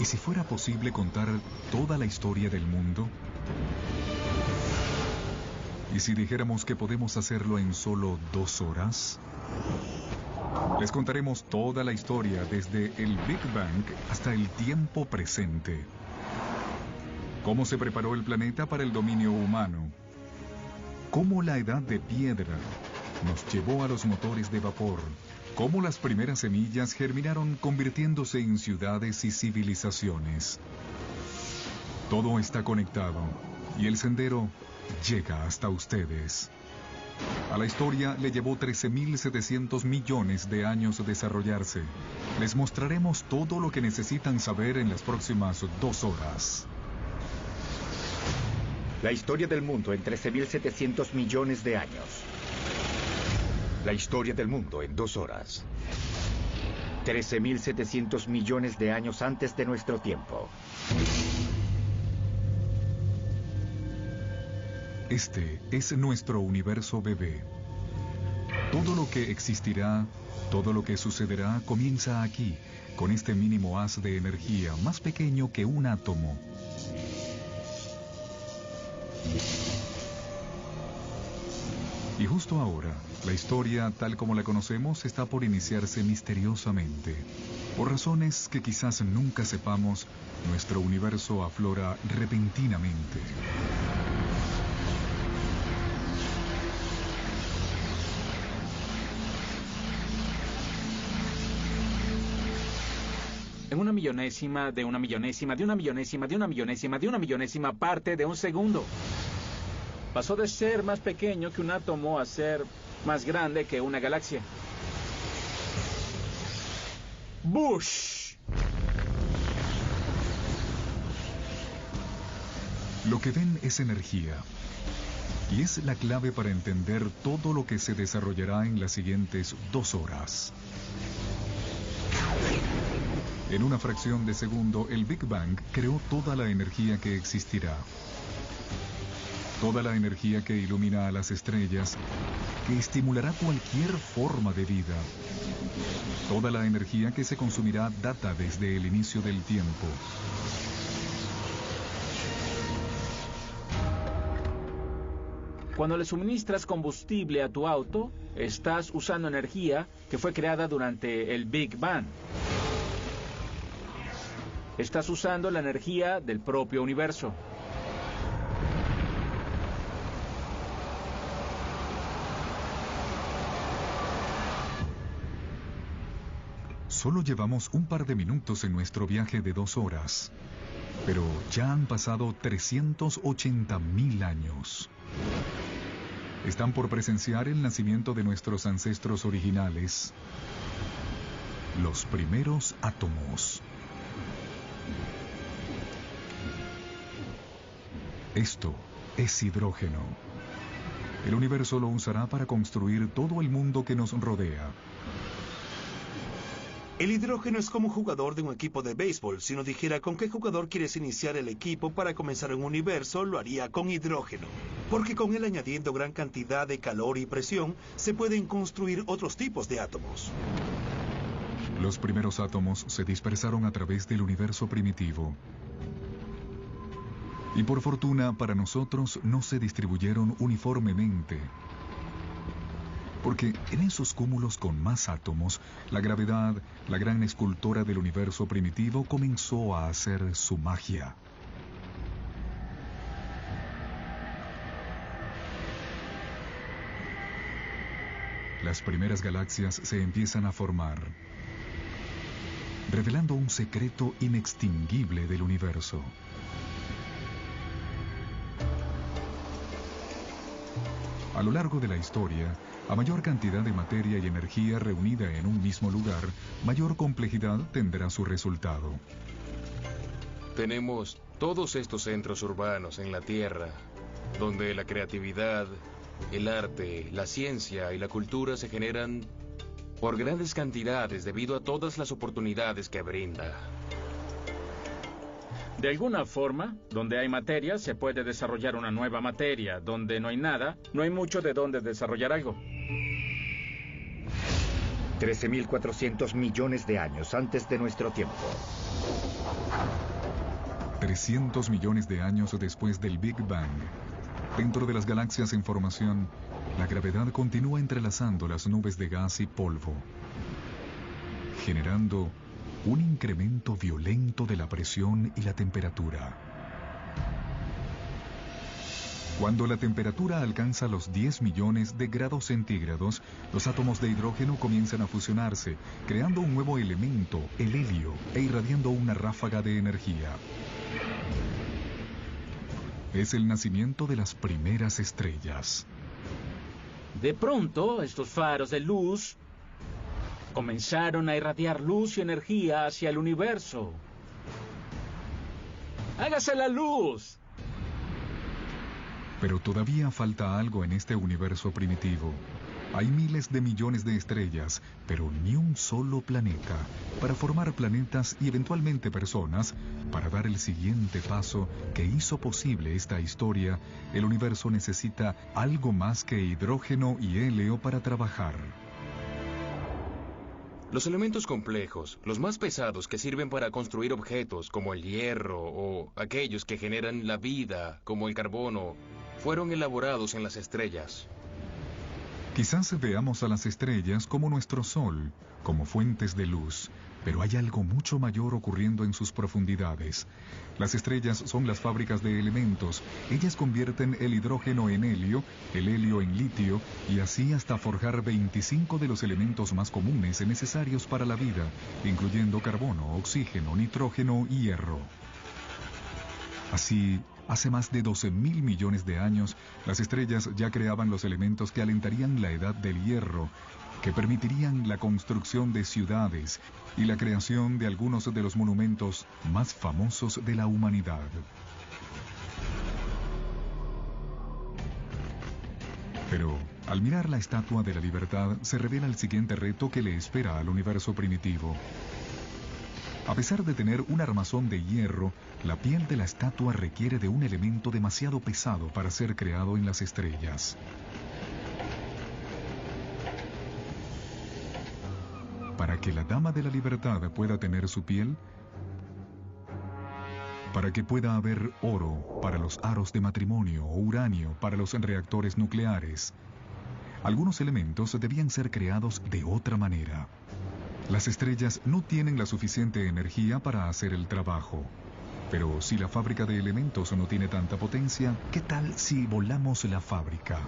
¿Y si fuera posible contar toda la historia del mundo? ¿Y si dijéramos que podemos hacerlo en solo 2 horas? Les contaremos toda la historia desde el Big Bang hasta el tiempo presente. Cómo se preparó el planeta para el dominio humano. Cómo la edad de piedra nos llevó a los motores de vapor. Cómo las primeras semillas germinaron convirtiéndose en ciudades y civilizaciones. Todo está conectado y el sendero llega hasta ustedes. A la historia le llevó 13.700 millones de años desarrollarse. Les mostraremos todo lo que necesitan saber en las próximas 2 horas. La historia del mundo en 13.700 millones de años. La historia del mundo en 2 horas. 13.700 millones de años antes de nuestro tiempo. Este es nuestro universo bebé. Todo lo que existirá, todo lo que sucederá comienza aquí, con este mínimo haz de energía más pequeño que un átomo. Y justo ahora, la historia tal como la conocemos está por iniciarse misteriosamente. Por razones que quizás nunca sepamos, nuestro universo aflora repentinamente. En una millonésima de una millonésima de una millonésima de una millonésima de una millonésima parte de un segundo. Pasó de ser más pequeño que un átomo a ser más grande que una galaxia. ¡Bush! Lo que ven es energía. Y es la clave para entender todo lo que se desarrollará en las siguientes 2 horas. En una fracción de segundo, el Big Bang creó toda la energía que existirá. Toda la energía que ilumina a las estrellas, que estimulará cualquier forma de vida. Toda la energía que se consumirá data desde el inicio del tiempo. Cuando le suministras combustible a tu auto, estás usando energía que fue creada durante el Big Bang. Estás usando la energía del propio universo. Solo llevamos un par de minutos en nuestro viaje de 2 horas, pero ya han pasado 380.000 años. Están por presenciar el nacimiento de nuestros ancestros originales, los primeros átomos. Esto es hidrógeno. El universo lo usará para construir todo el mundo que nos rodea. El hidrógeno es como un jugador de un equipo de béisbol. Si nos dijera con qué jugador quieres iniciar el equipo para comenzar un universo, lo haría con hidrógeno. Porque con él añadiendo gran cantidad de calor y presión, se pueden construir otros tipos de átomos. Los primeros átomos se dispersaron a través del universo primitivo. Y por fortuna para nosotros no se distribuyeron uniformemente. Porque en esos cúmulos con más átomos, la gravedad, la gran escultora del universo primitivo, comenzó a hacer su magia. Las primeras galaxias se empiezan a formar, revelando un secreto inextinguible del universo. A lo largo de la historia, a mayor cantidad de materia y energía reunida en un mismo lugar, mayor complejidad tendrá su resultado. Tenemos todos estos centros urbanos en la Tierra, donde la creatividad, el arte, la ciencia y la cultura se generan por grandes cantidades debido a todas las oportunidades que brinda. De alguna forma, donde hay materia, se puede desarrollar una nueva materia. Donde no hay nada, no hay mucho de dónde desarrollar algo. 13.400 millones de años antes de nuestro tiempo. 300 millones de años después del Big Bang. Dentro de las galaxias en formación, la gravedad continúa entrelazando las nubes de gas y polvo, generando un incremento violento de la presión y la temperatura. Cuando la temperatura alcanza los 10 millones de grados centígrados, los átomos de hidrógeno comienzan a fusionarse, creando un nuevo elemento, el helio, e irradiando una ráfaga de energía. Es el nacimiento de las primeras estrellas. De pronto, estos faros de luz comenzaron a irradiar luz y energía hacia el universo. ¡Hágase la luz! Pero todavía falta algo en este universo primitivo. Hay miles de millones de estrellas, pero ni un solo planeta. Para formar planetas y eventualmente personas, para dar el siguiente paso que hizo posible esta historia, el universo necesita algo más que hidrógeno y helio para trabajar. Los elementos complejos, los más pesados que sirven para construir objetos como el hierro o aquellos que generan la vida como el carbono, fueron elaborados en las estrellas. Quizás veamos a las estrellas como nuestro Sol, como fuentes de luz, pero hay algo mucho mayor ocurriendo en sus profundidades. Las estrellas son las fábricas de elementos. Ellas convierten el hidrógeno en helio, el helio en litio, y así hasta forjar 25 de los elementos más comunes y necesarios para la vida, incluyendo carbono, oxígeno, nitrógeno y hierro. Así, hace más de 12.000 millones de años, las estrellas ya creaban los elementos que alentarían la edad del hierro, que permitirían la construcción de ciudades y la creación de algunos de los monumentos más famosos de la humanidad. Pero, al mirar la Estatua de la Libertad, se revela el siguiente reto que le espera al universo primitivo. A pesar de tener un armazón de hierro, la piel de la estatua requiere de un elemento demasiado pesado para ser creado en las estrellas. Para que la Dama de la Libertad pueda tener su piel, para que pueda haber oro para los aros de matrimonio o uranio para los reactores nucleares, algunos elementos debían ser creados de otra manera. Las estrellas no tienen la suficiente energía para hacer el trabajo. Pero si la fábrica de elementos no tiene tanta potencia, ¿qué tal si volamos la fábrica?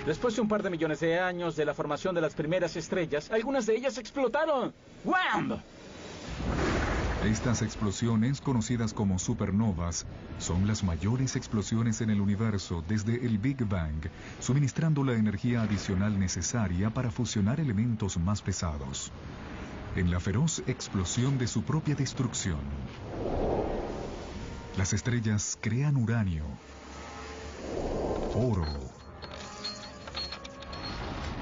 Después de un par de millones de años de la formación de las primeras estrellas, algunas de ellas explotaron. ¡Wham! Estas explosiones, conocidas como supernovas, son las mayores explosiones en el universo desde el Big Bang, suministrando la energía adicional necesaria para fusionar elementos más pesados. En la feroz explosión de su propia destrucción, las estrellas crean uranio, oro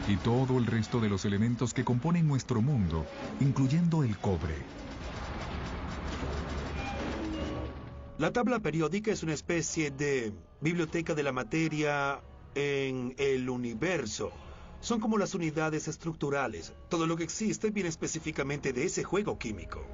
y todo el resto de los elementos que componen nuestro mundo, incluyendo el cobre. La tabla periódica es una especie de biblioteca de la materia en el universo. Son como las unidades estructurales. Todo lo que existe viene específicamente de ese juego químico.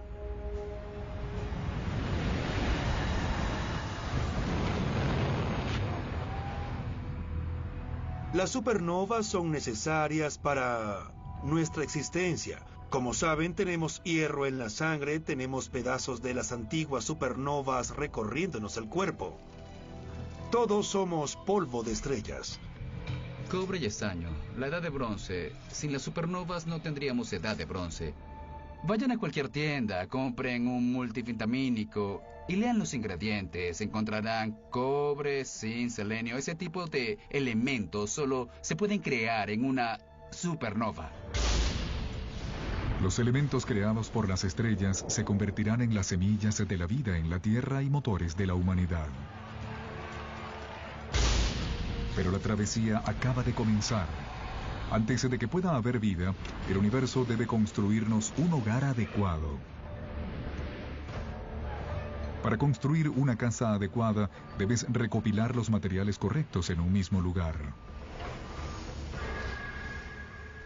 Las supernovas son necesarias para nuestra existencia. Como saben, tenemos hierro en la sangre, tenemos pedazos de las antiguas supernovas recorriéndonos el cuerpo. Todos somos polvo de estrellas. Cobre y estaño, la edad de bronce. Sin las supernovas no tendríamos edad de bronce. Vayan a cualquier tienda, compren un multivitamínico y lean los ingredientes. Encontrarán cobre, zinc, selenio. Ese tipo de elementos solo se pueden crear en una supernova. Los elementos creados por las estrellas se convertirán en las semillas de la vida en la Tierra y motores de la humanidad. Pero la travesía acaba de comenzar. Antes de que pueda haber vida, el universo debe construirnos un hogar adecuado. Para construir una casa adecuada, debes recopilar los materiales correctos en un mismo lugar.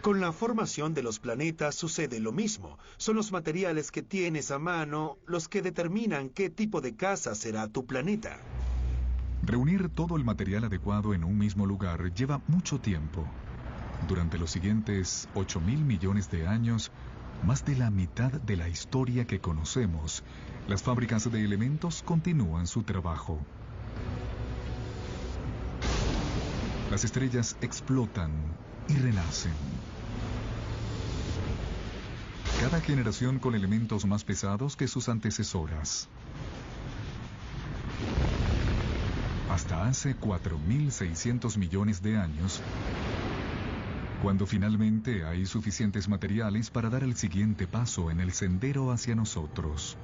Con la formación de los planetas sucede lo mismo. Son los materiales que tienes a mano los que determinan qué tipo de casa será tu planeta. Reunir todo el material adecuado en un mismo lugar lleva mucho tiempo. Durante los siguientes 8.000 millones de años, más de la mitad de la historia que conocemos, las fábricas de elementos continúan su trabajo. Las estrellas explotan y renacen. Cada generación con elementos más pesados que sus antecesoras. Hasta hace 4.600 millones de años, cuando finalmente hay suficientes materiales para dar el siguiente paso en el sendero hacia nosotros.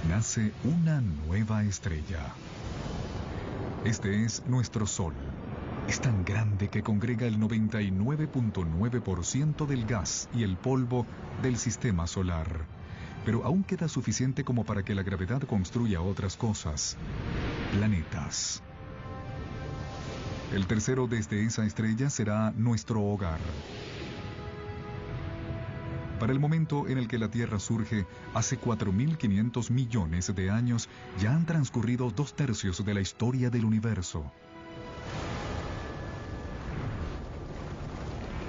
Nace una nueva estrella. Este es nuestro Sol. Es tan grande que congrega el 99.9% del gas y el polvo del sistema solar. Pero aún queda suficiente como para que la gravedad construya otras cosas. Planetas. El tercero desde esa estrella será nuestro hogar. Para el momento en el que la Tierra surge, hace 4.500 millones de años, ya han transcurrido 2/3 de la historia del universo.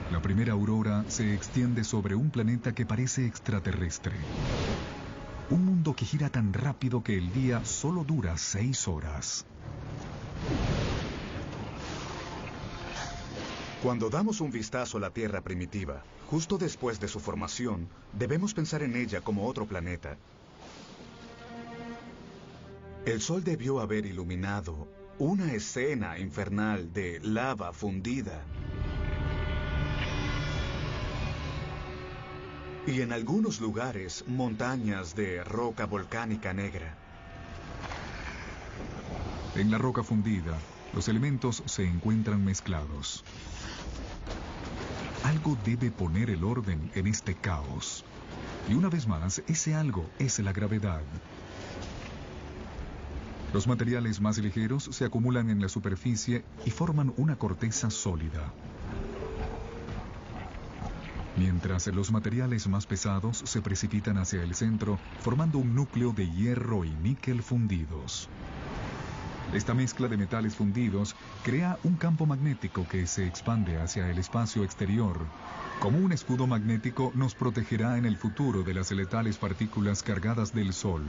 La primera aurora se extiende sobre un planeta que parece extraterrestre. Un mundo que gira tan rápido que el día solo dura 6 horas. Cuando damos un vistazo a la Tierra primitiva, justo después de su formación, debemos pensar en ella como otro planeta. El Sol debió haber iluminado una escena infernal de lava fundida. Y en algunos lugares, montañas de roca volcánica negra. En la roca fundida, los elementos se encuentran mezclados. Algo debe poner el orden en este caos. Y una vez más, ese algo es la gravedad. Los materiales más ligeros se acumulan en la superficie y forman una corteza sólida. Mientras los materiales más pesados se precipitan hacia el centro, formando un núcleo de hierro y níquel fundidos. Esta mezcla de metales fundidos crea un campo magnético que se expande hacia el espacio exterior. Como un escudo magnético nos protegerá en el futuro de las letales partículas cargadas del Sol.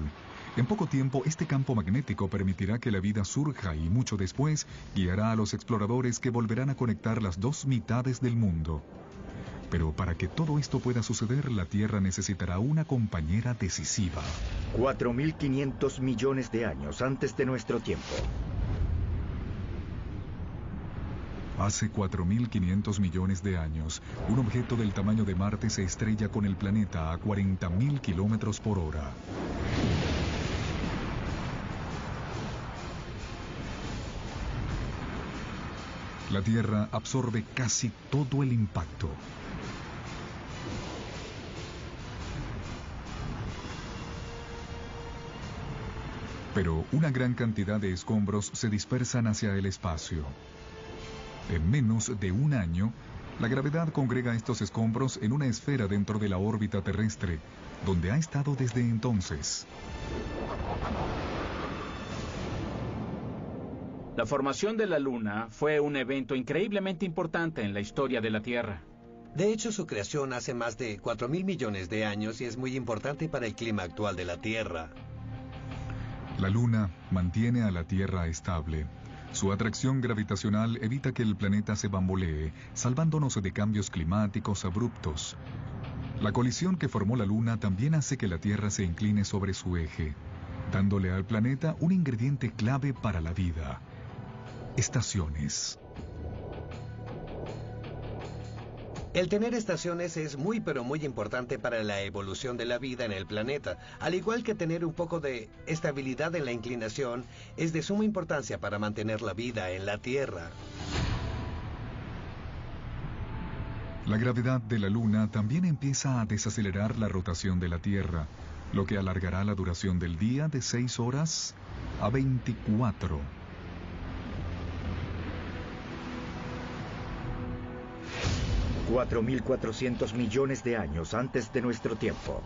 En poco tiempo, este campo magnético permitirá que la vida surja y mucho después guiará a los exploradores que volverán a conectar las dos mitades del mundo. Pero para que todo esto pueda suceder, la Tierra necesitará una compañera decisiva. 4.500 millones de años antes de nuestro tiempo. Hace 4.500 millones de años, un objeto del tamaño de Marte se estrella con el planeta a 40.000 kilómetros por hora. La Tierra absorbe casi todo el impacto. Pero una gran cantidad de escombros se dispersan hacia el espacio. En menos de un año, la gravedad congrega estos escombros en una esfera dentro de la órbita terrestre, donde ha estado desde entonces. La formación de la Luna fue un evento increíblemente importante en la historia de la Tierra. De hecho, su creación hace más de 4.000 millones de años y es muy importante para el clima actual de la Tierra. La Luna mantiene a la Tierra estable. Su atracción gravitacional evita que el planeta se bambolee, salvándonos de cambios climáticos abruptos. La colisión que formó la Luna también hace que la Tierra se incline sobre su eje, dándole al planeta un ingrediente clave para la vida: estaciones. El tener estaciones es muy pero muy importante para la evolución de la vida en el planeta, al igual que tener un poco de estabilidad en la inclinación es de suma importancia para mantener la vida en la Tierra. La gravedad de la Luna también empieza a desacelerar la rotación de la Tierra, lo que alargará la duración del día de 6 horas a 24. 4.400 millones de años antes de nuestro tiempo.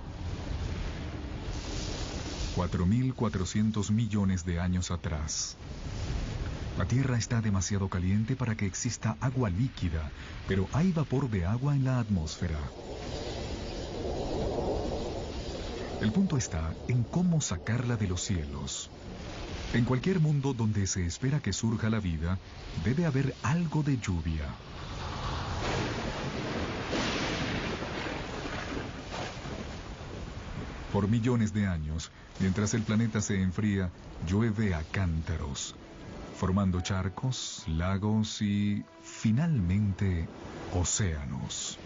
4.400 millones de años atrás. La Tierra está demasiado caliente para que exista agua líquida, pero hay vapor de agua en la atmósfera. El punto está en cómo sacarla de los cielos. En cualquier mundo donde se espera que surja la vida, debe haber algo de lluvia. Por millones de años, mientras el planeta se enfría, llueve a cántaros, formando charcos, lagos y, finalmente, océanos.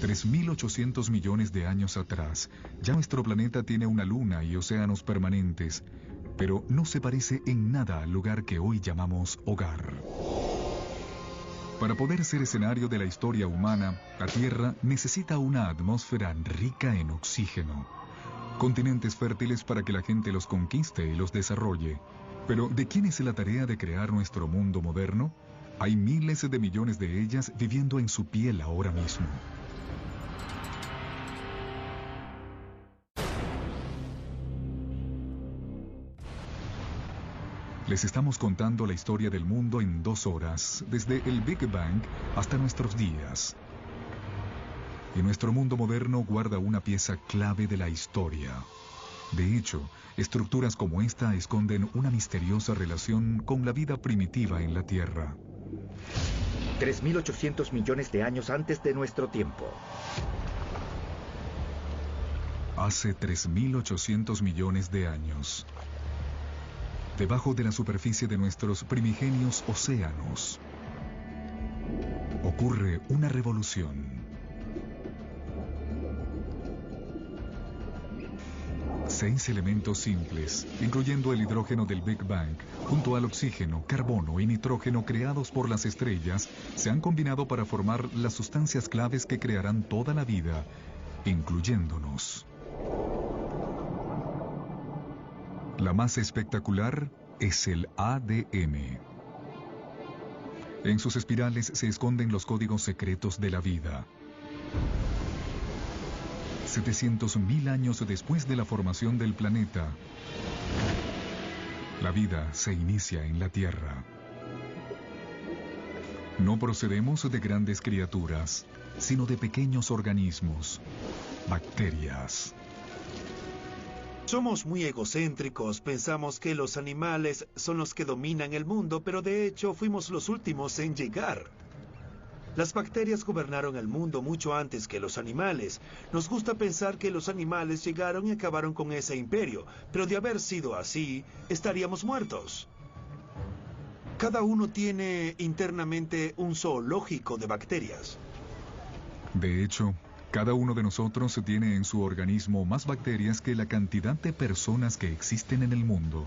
3.800 millones de años atrás, ya nuestro planeta tiene una luna y océanos permanentes, pero no se parece en nada al lugar que hoy llamamos hogar. Para poder ser escenario de la historia humana, la Tierra necesita una atmósfera rica en oxígeno, continentes fértiles para que la gente los conquiste y los desarrolle. Pero, ¿de quién es la tarea de crear nuestro mundo moderno? Hay miles de millones de ellas viviendo en su piel ahora mismo. Les estamos contando la historia del mundo en 2 horas, desde el Big Bang hasta nuestros días. Y nuestro mundo moderno guarda una pieza clave de la historia. De hecho, estructuras como esta esconden una misteriosa relación con la vida primitiva en la Tierra. 3.800 millones de años antes de nuestro tiempo. Hace 3.800 millones de años. Debajo de la superficie de nuestros primigenios océanos, ocurre una revolución. 6 elementos simples, incluyendo el hidrógeno del Big Bang, junto al oxígeno, carbono y nitrógeno creados por las estrellas, se han combinado para formar las sustancias claves que crearán toda la vida, incluyéndonos. La más espectacular es el ADN. En sus espirales se esconden los códigos secretos de la vida. 700.000 años después de la formación del planeta, la vida se inicia en la Tierra. No procedemos de grandes criaturas, sino de pequeños organismos, bacterias. Somos muy egocéntricos, pensamos que los animales son los que dominan el mundo, pero de hecho fuimos los últimos en llegar. Las bacterias gobernaron el mundo mucho antes que los animales. Nos gusta pensar que los animales llegaron y acabaron con ese imperio, pero de haber sido así, estaríamos muertos. Cada uno tiene internamente un zoológico de bacterias. De hecho, cada uno de nosotros tiene en su organismo más bacterias que la cantidad de personas que existen en el mundo.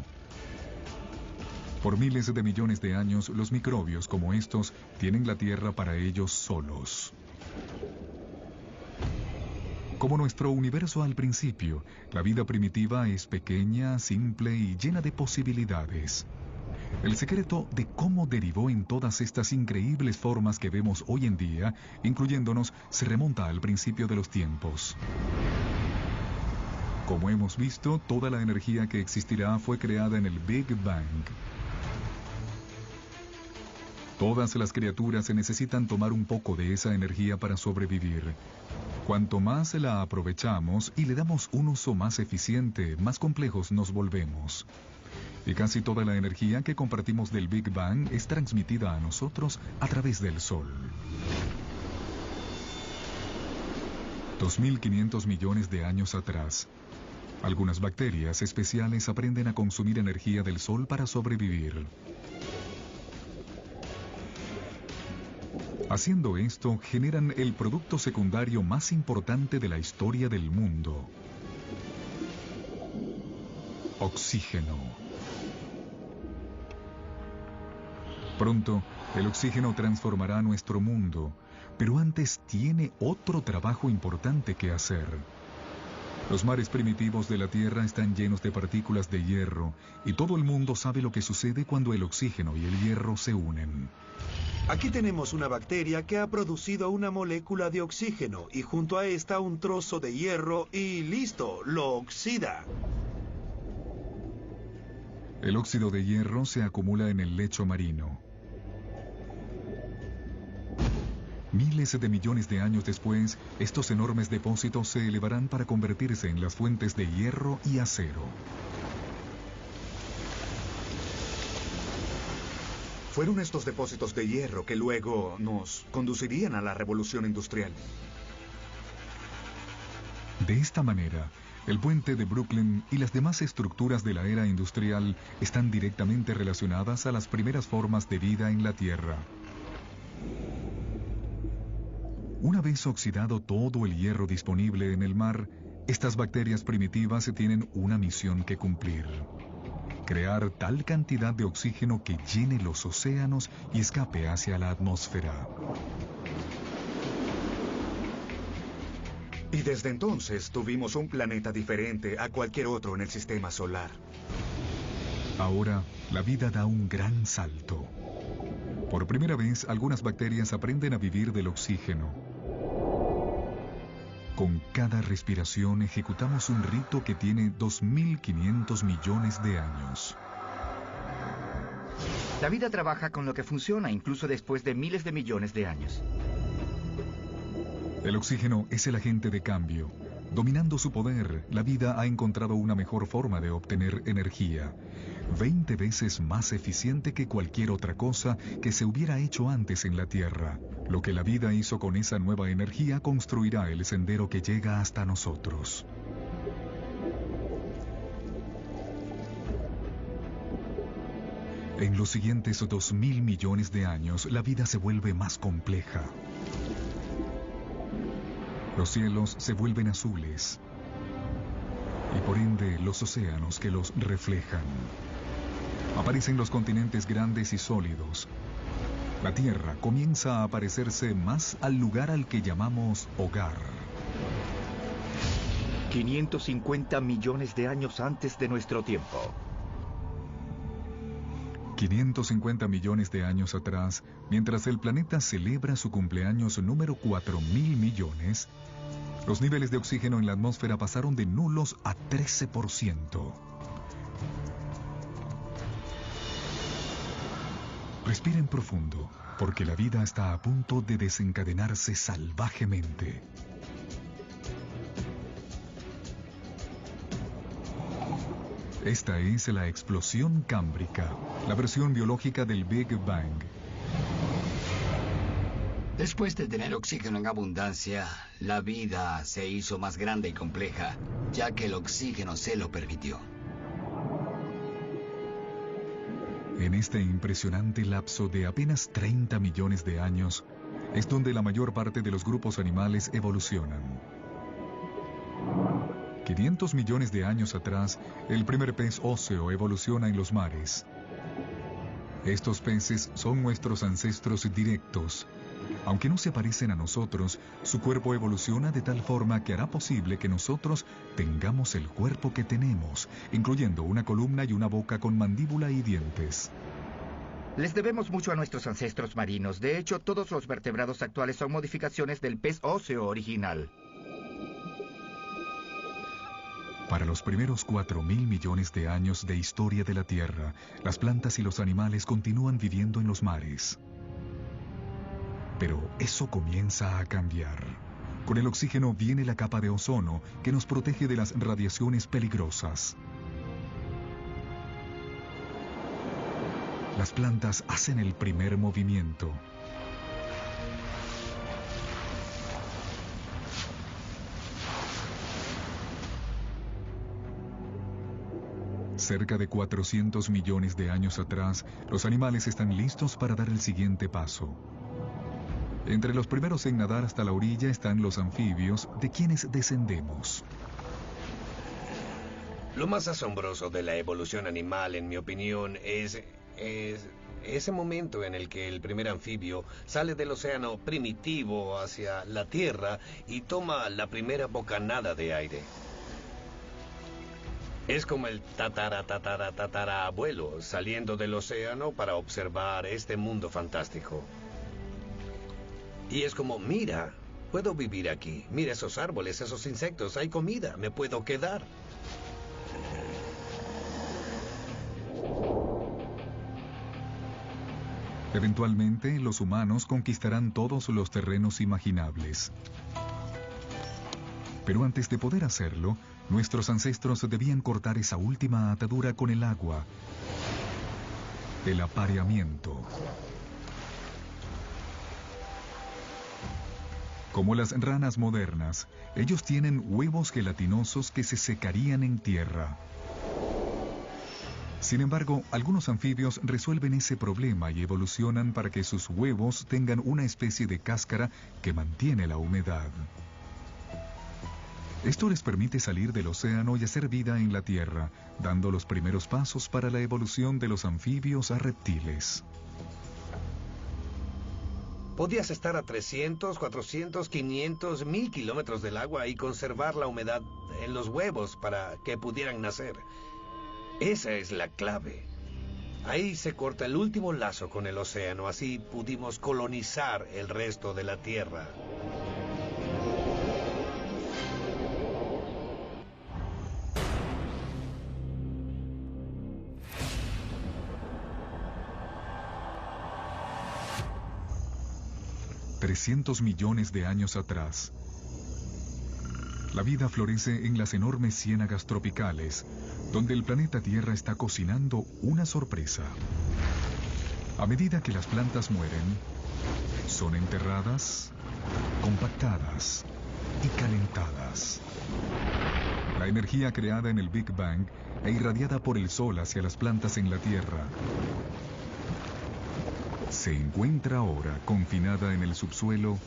Por miles de millones de años, los microbios como estos tienen la Tierra para ellos solos. Como nuestro universo al principio, la vida primitiva es pequeña, simple y llena de posibilidades. El secreto de cómo derivó en todas estas increíbles formas que vemos hoy en día, incluyéndonos, se remonta al principio de los tiempos. Como hemos visto, toda la energía que existirá fue creada en el Big Bang. Todas las criaturas se necesitan tomar un poco de esa energía para sobrevivir. Cuanto más la aprovechamos y le damos un uso más eficiente, más complejos nos volvemos. Y casi toda la energía que compartimos del Big Bang es transmitida a nosotros a través del Sol. 2.500 millones de años atrás, algunas bacterias especiales aprenden a consumir energía del Sol para sobrevivir. Haciendo esto, generan el producto secundario más importante de la historia del mundo: oxígeno. Pronto, el oxígeno transformará nuestro mundo, pero antes tiene otro trabajo importante que hacer. Los mares primitivos de la Tierra están llenos de partículas de hierro, y todo el mundo sabe lo que sucede cuando el oxígeno y el hierro se unen. Aquí tenemos una bacteria que ha producido una molécula de oxígeno y junto a esta un trozo de hierro y listo, lo oxida. El óxido de hierro se acumula en el lecho marino. Miles de millones de años después, estos enormes depósitos se elevarán para convertirse en las fuentes de hierro y acero. Fueron estos depósitos de hierro que luego nos conducirían a la revolución industrial. De esta manera, el puente de Brooklyn y las demás estructuras de la era industrial están directamente relacionadas a las primeras formas de vida en la Tierra. Una vez oxidado todo el hierro disponible en el mar, estas bacterias primitivas tienen una misión que cumplir: crear tal cantidad de oxígeno que llene los océanos y escape hacia la atmósfera. Y desde entonces tuvimos un planeta diferente a cualquier otro en el sistema solar. Ahora, la vida da un gran salto. Por primera vez, algunas bacterias aprenden a vivir del oxígeno. Con cada respiración ejecutamos un rito que tiene 2.500 millones de años. La vida trabaja con lo que funciona incluso después de miles de millones de años. El oxígeno es el agente de cambio. Dominando su poder, la vida ha encontrado una mejor forma de obtener energía, 20 veces más eficiente que cualquier otra cosa que se hubiera hecho antes en la Tierra. Lo que la vida hizo con esa nueva energía construirá el sendero que llega hasta nosotros. En los siguientes 2.000 millones de años, la vida se vuelve más compleja. Los cielos se vuelven azules y por ende los océanos que los reflejan. Aparecen los continentes grandes y sólidos. La Tierra comienza a parecerse más al lugar al que llamamos hogar. 550 millones de años antes de nuestro tiempo. 550 millones de años atrás, mientras el planeta celebra su cumpleaños número 4.000 millones, los niveles de oxígeno en la atmósfera pasaron de nulos a 13%. Respiren profundo, porque la vida está a punto de desencadenarse salvajemente. Esta es la explosión cámbrica, la versión biológica del Big Bang. Después de tener oxígeno en abundancia, la vida se hizo más grande y compleja, ya que el oxígeno se lo permitió. En este impresionante lapso de apenas 30 millones de años, es donde la mayor parte de los grupos animales evolucionan. 500 millones de años atrás, el primer pez óseo evoluciona en los mares. Estos peces son nuestros ancestros directos. Aunque no se parecen a nosotros, su cuerpo evoluciona de tal forma que hará posible que nosotros tengamos el cuerpo que tenemos, incluyendo una columna y una boca con mandíbula y dientes. Les debemos mucho a nuestros ancestros marinos. De hecho, todos los vertebrados actuales son modificaciones del pez óseo original. Para los primeros 4.000 millones de años de historia de la Tierra, las plantas y los animales continúan viviendo en los mares. Pero eso comienza a cambiar. Con el oxígeno viene la capa de ozono que nos protege de las radiaciones peligrosas. Las plantas hacen el primer movimiento. Cerca de 400 millones de años atrás, los animales están listos para dar el siguiente paso. Entre los primeros en nadar hasta la orilla están los anfibios, de quienes descendemos. Lo más asombroso de la evolución animal, en mi opinión, es ese momento en el que el primer anfibio sale del océano primitivo hacia la tierra y toma la primera bocanada de aire. Es como el tatarabuelo saliendo del océano para observar este mundo fantástico. Y es como, mira, puedo vivir aquí. Mira esos árboles, esos insectos, hay comida, me puedo quedar. Eventualmente, los humanos conquistarán todos los terrenos imaginables. Pero antes de poder hacerlo, nuestros ancestros debían cortar esa última atadura con el agua. El apareamiento. Como las ranas modernas, ellos tienen huevos gelatinosos que se secarían en tierra. Sin embargo, algunos anfibios resuelven ese problema y evolucionan para que sus huevos tengan una especie de cáscara que mantiene la humedad. Esto les permite salir del océano y hacer vida en la tierra, dando los primeros pasos para la evolución de los anfibios a reptiles. Podías estar a 300, 400, 500, 1000 kilómetros del agua y conservar la humedad en los huevos para que pudieran nacer. Esa es la clave. Ahí se corta el último lazo con el océano, así pudimos colonizar el resto de la Tierra. $300 millones de años atrás. La vida florece en las enormes ciénagas tropicales, donde el planeta Tierra está cocinando una sorpresa. A medida que las plantas mueren, son enterradas, compactadas y calentadas. La energía creada en el Big Bang e irradiada por el Sol hacia las plantas en la Tierra se encuentra ahora confinada en el subsuelo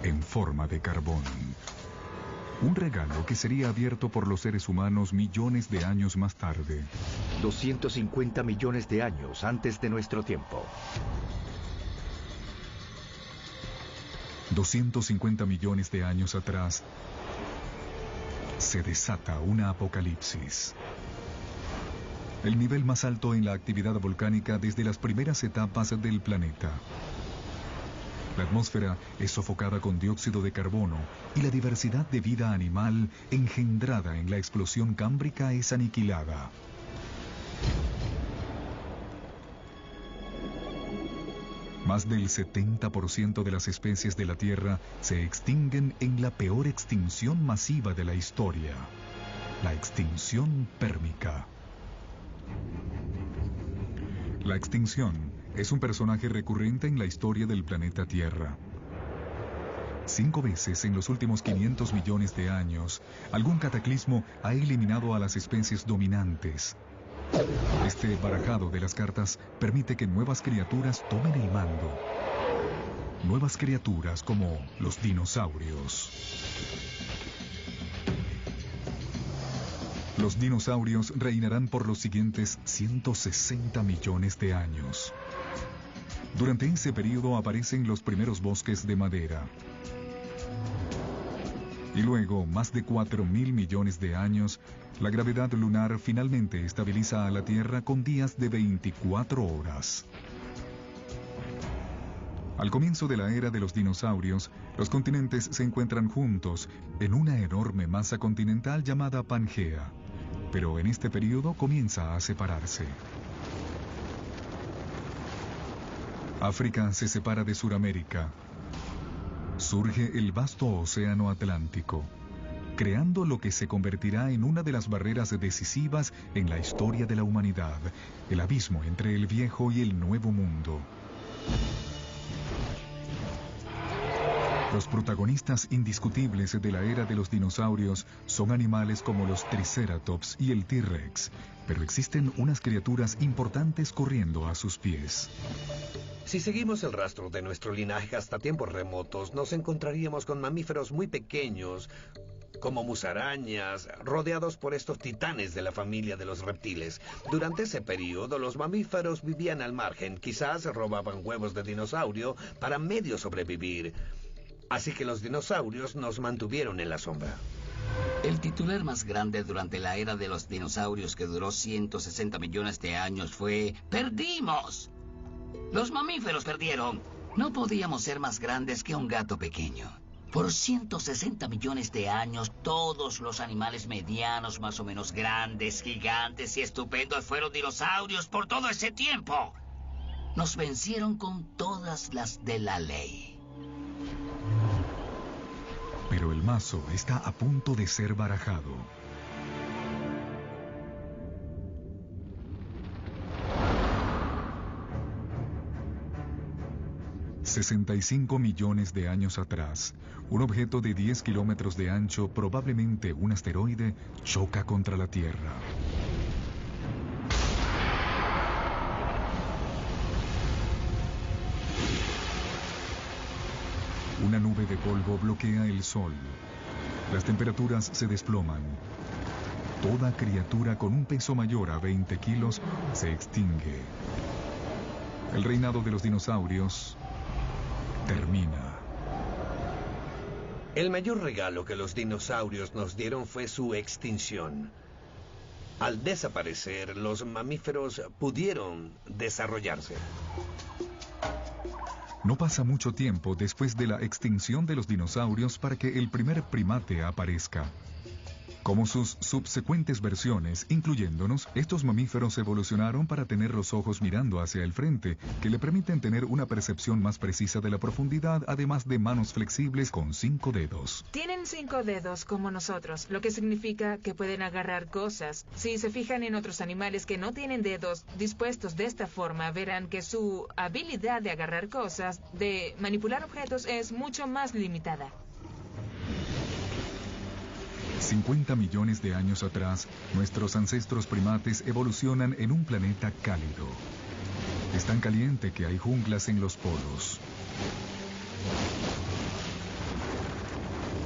en forma de carbón. Un regalo que sería abierto por los seres humanos millones de años más tarde. 250 millones de años antes de nuestro tiempo. 250 millones de años atrás, se desata una apocalipsis. El nivel más alto en la actividad volcánica desde las primeras etapas del planeta. La atmósfera es sofocada con dióxido de carbono y la diversidad de vida animal engendrada en la explosión cámbrica es aniquilada. Más del 70% de las especies de la Tierra se extinguen en la peor extinción masiva de la historia, la extinción pérmica. La extinción es un personaje recurrente en la historia del planeta Tierra. 5 veces en los últimos 500 millones de años, algún cataclismo ha eliminado a las especies dominantes. Este barajado de las cartas permite que nuevas criaturas tomen el mando. Nuevas criaturas como los dinosaurios. Los dinosaurios reinarán por los siguientes 160 millones de años. Durante ese periodo aparecen los primeros bosques de madera. Y luego, más de 4.000 millones de años, la gravedad lunar finalmente estabiliza a la Tierra con días de 24 horas. Al comienzo de la era de los dinosaurios, los continentes se encuentran juntos en una enorme masa continental llamada Pangea. Pero en este periodo comienza a separarse. África se separa de Suramérica. Surge el vasto océano Atlántico, creando lo que se convertirá en una de las barreras decisivas en la historia de la humanidad, el abismo entre el viejo y el nuevo mundo. Los protagonistas indiscutibles de la era de los dinosaurios son animales como los Triceratops y el T-Rex, pero existen unas criaturas importantes corriendo a sus pies. Si seguimos el rastro de nuestro linaje hasta tiempos remotos, nos encontraríamos con mamíferos muy pequeños, como musarañas, rodeados por estos titanes de la familia de los reptiles. Durante ese periodo, los mamíferos vivían al margen, quizás robaban huevos de dinosaurio para medio sobrevivir. Así que los dinosaurios nos mantuvieron en la sombra. El titular más grande durante la era de los dinosaurios, que duró 160 millones de años, fue: ¡perdimos! Los mamíferos perdieron. No podíamos ser más grandes que un gato pequeño. Por 160 millones de años, todos los animales medianos, más o menos grandes, gigantes y estupendos fueron dinosaurios por todo ese tiempo. Nos vencieron con todas las de la ley. Pero el mazo está a punto de ser barajado. $65 millones de años atrás, un objeto de 10 kilómetros de ancho, probablemente un asteroide, choca contra la Tierra. Una nube de polvo bloquea el sol. Las temperaturas se desploman. Toda criatura con un peso mayor a 20 kilos se extingue. El reinado de los dinosaurios termina. El mayor regalo que los dinosaurios nos dieron fue su extinción. Al desaparecer, los mamíferos pudieron desarrollarse. No pasa mucho tiempo después de la extinción de los dinosaurios para que el primer primate aparezca. Como sus subsecuentes versiones, incluyéndonos, estos mamíferos evolucionaron para tener los ojos mirando hacia el frente, que le permiten tener una percepción más precisa de la profundidad, además de manos flexibles con 5 dedos. Tienen 5 dedos como nosotros, lo que significa que pueden agarrar cosas. Si se fijan en otros animales que no tienen dedos dispuestos de esta forma, verán que su habilidad de agarrar cosas, de manipular objetos, es mucho más limitada. 50 millones de años atrás, nuestros ancestros primates evolucionan en un planeta cálido. Es tan caliente que hay junglas en los polos.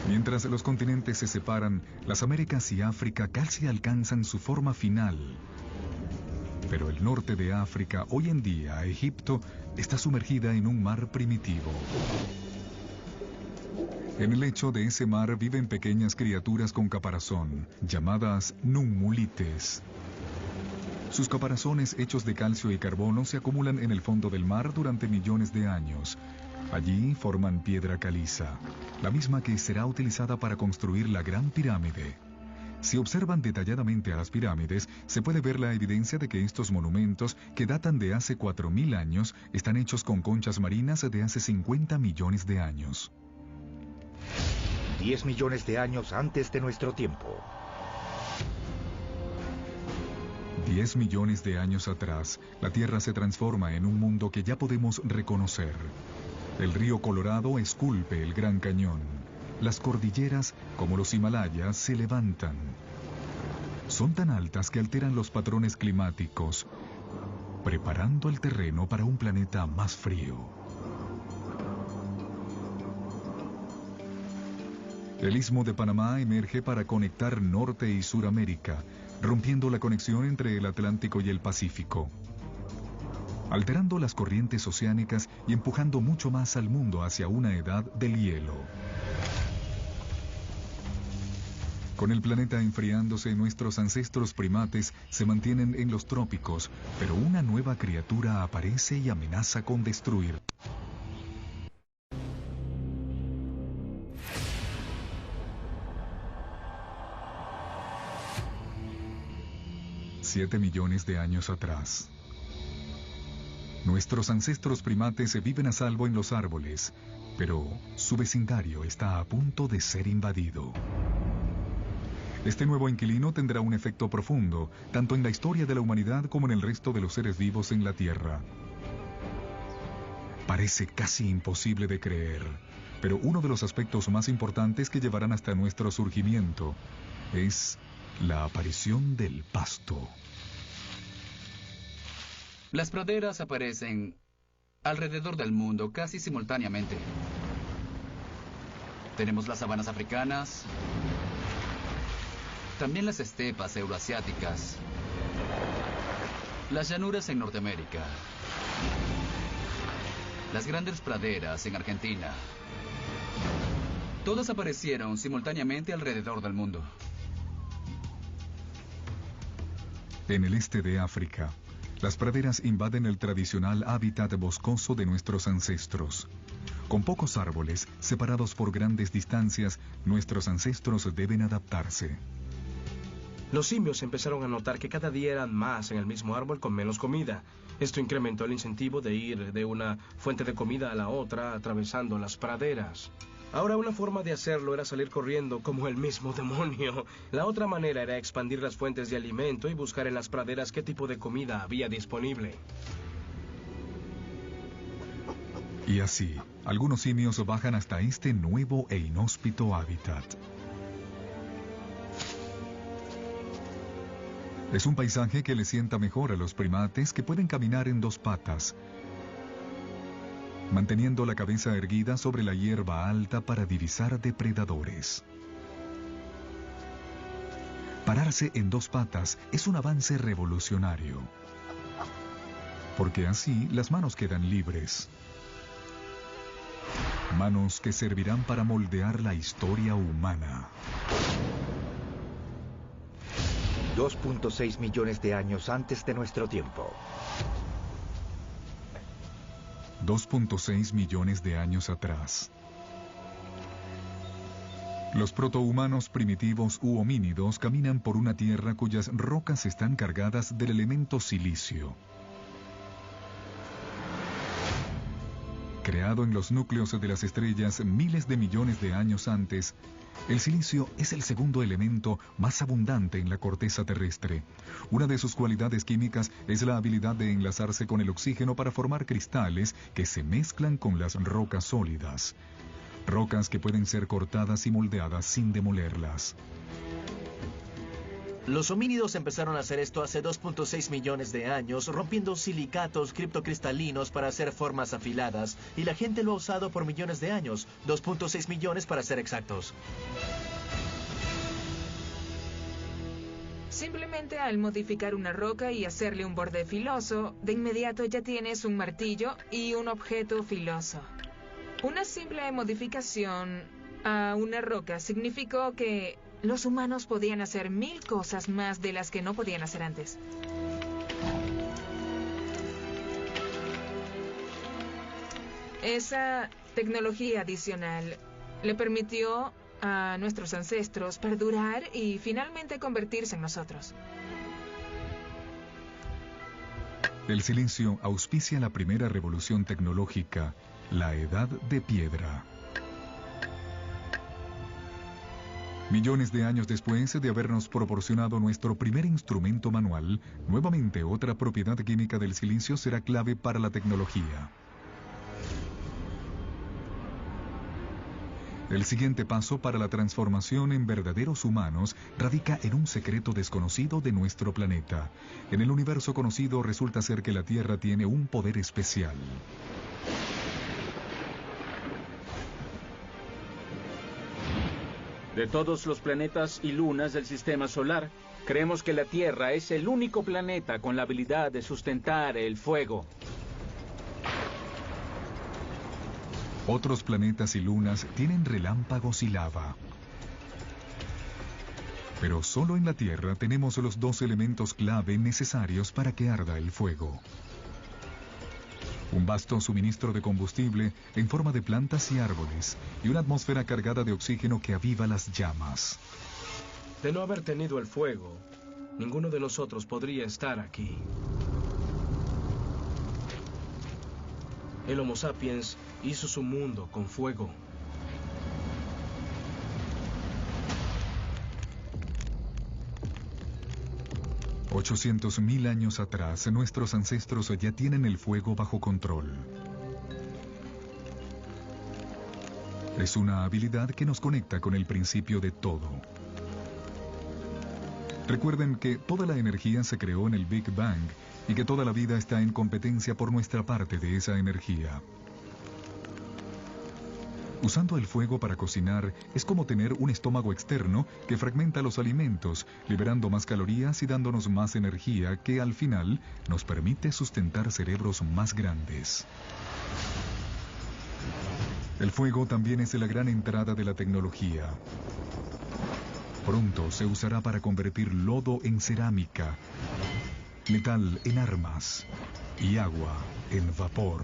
Mientras los continentes se separan, las Américas y África casi alcanzan su forma final. Pero el norte de África, hoy en día, Egipto, está sumergida en un mar primitivo. En el lecho de ese mar viven pequeñas criaturas con caparazón, llamadas numulites. Sus caparazones hechos de calcio y carbono se acumulan en el fondo del mar durante millones de años. Allí forman piedra caliza, la misma que será utilizada para construir la Gran Pirámide. Si observan detalladamente a las pirámides, se puede ver la evidencia de que estos monumentos, que datan de hace 4.000 años, están hechos con conchas marinas de hace 50 millones de años. 10 millones de años antes de nuestro tiempo. 10 millones de años atrás, la Tierra se transforma en un mundo que ya podemos reconocer. El río Colorado esculpe el Gran Cañón. Las cordilleras, como los Himalayas, se levantan. Son tan altas que alteran los patrones climáticos, preparando el terreno para un planeta más frío. El Istmo de Panamá emerge para conectar Norte y Suramérica, rompiendo la conexión entre el Atlántico y el Pacífico, alterando las corrientes oceánicas y empujando mucho más al mundo hacia una edad del hielo. Con el planeta enfriándose, nuestros ancestros primates se mantienen en los trópicos, pero una nueva criatura aparece y amenaza con destruir. 7 millones de años atrás. Nuestros ancestros primates viven a salvo en los árboles, pero su vecindario está a punto de ser invadido. Este nuevo inquilino tendrá un efecto profundo, tanto en la historia de la humanidad como en el resto de los seres vivos en la Tierra. Parece casi imposible de creer, pero uno de los aspectos más importantes que llevarán hasta nuestro surgimiento es la aparición del pasto. Las praderas aparecen alrededor del mundo casi simultáneamente. Tenemos las sabanas africanas, también las estepas euroasiáticas, las llanuras en Norteamérica, las grandes praderas en Argentina. Todas aparecieron simultáneamente alrededor del mundo. En el este de África, Las praderas invaden el tradicional hábitat boscoso de nuestros ancestros. Con pocos árboles, separados por grandes distancias, nuestros ancestros deben adaptarse. Los simios empezaron a notar que cada día eran más en el mismo árbol con menos comida. Esto incrementó el incentivo de ir de una fuente de comida a la otra, atravesando las praderas. Ahora una forma de hacerlo era salir corriendo como el mismo demonio. La otra manera era expandir las fuentes de alimento y buscar en las praderas qué tipo de comida había disponible. Y así, algunos simios bajan hasta este nuevo e inhóspito hábitat. Es un paisaje que le sienta mejor a los primates que pueden caminar en dos patas, manteniendo la cabeza erguida sobre la hierba alta para divisar depredadores. Pararse en dos patas es un avance revolucionario, porque así las manos quedan libres. Manos que servirán para moldear la historia humana. 2.6 millones de años antes de nuestro tiempo. 2.6 millones de años atrás. Los protohumanos primitivos u homínidos caminan por una tierra cuyas rocas están cargadas del elemento silicio. Creado en los núcleos de las estrellas miles de millones de años antes, el silicio es el segundo elemento más abundante en la corteza terrestre. Una de sus cualidades químicas es la habilidad de enlazarse con el oxígeno para formar cristales que se mezclan con las rocas sólidas. Rocas que pueden ser cortadas y moldeadas sin demolerlas. Los homínidos empezaron a hacer esto hace 2.6 millones de años, rompiendo silicatos criptocristalinos para hacer formas afiladas, y la gente lo ha usado por millones de años, 2.6 millones para ser exactos. Simplemente al modificar una roca y hacerle un borde filoso, de inmediato ya tienes un martillo y un objeto filoso. Una simple modificación a una roca significó que los humanos podían hacer 1000 cosas más de las que no podían hacer antes. Esa tecnología adicional le permitió a nuestros ancestros perdurar y finalmente convertirse en nosotros. El silicio auspicia la primera revolución tecnológica, la Edad de Piedra. Millones de años después de habernos proporcionado nuestro primer instrumento manual, nuevamente otra propiedad química del silicio será clave para la tecnología. El siguiente paso para la transformación en verdaderos humanos radica en un secreto desconocido de nuestro planeta. En el universo conocido resulta ser que la Tierra tiene un poder especial. De todos los planetas y lunas del sistema solar, creemos que la Tierra es el único planeta con la habilidad de sustentar el fuego. Otros planetas y lunas tienen relámpagos y lava. Pero solo en la Tierra tenemos los dos elementos clave necesarios para que arda el fuego. Un vasto suministro de combustible en forma de plantas y árboles, y una atmósfera cargada de oxígeno que aviva las llamas. De no haber tenido el fuego, ninguno de nosotros podría estar aquí. El Homo sapiens hizo su mundo con fuego. $800,000 años atrás, nuestros ancestros ya tienen el fuego bajo control. Es una habilidad que nos conecta con el principio de todo. Recuerden que toda la energía se creó en el Big Bang y que toda la vida está en competencia por nuestra parte de esa energía. Usando el fuego para cocinar es como tener un estómago externo que fragmenta los alimentos, liberando más calorías y dándonos más energía que al final nos permite sustentar cerebros más grandes. El fuego también es la gran entrada de la tecnología. Pronto se usará para convertir lodo en cerámica metal en armas y agua en vapor.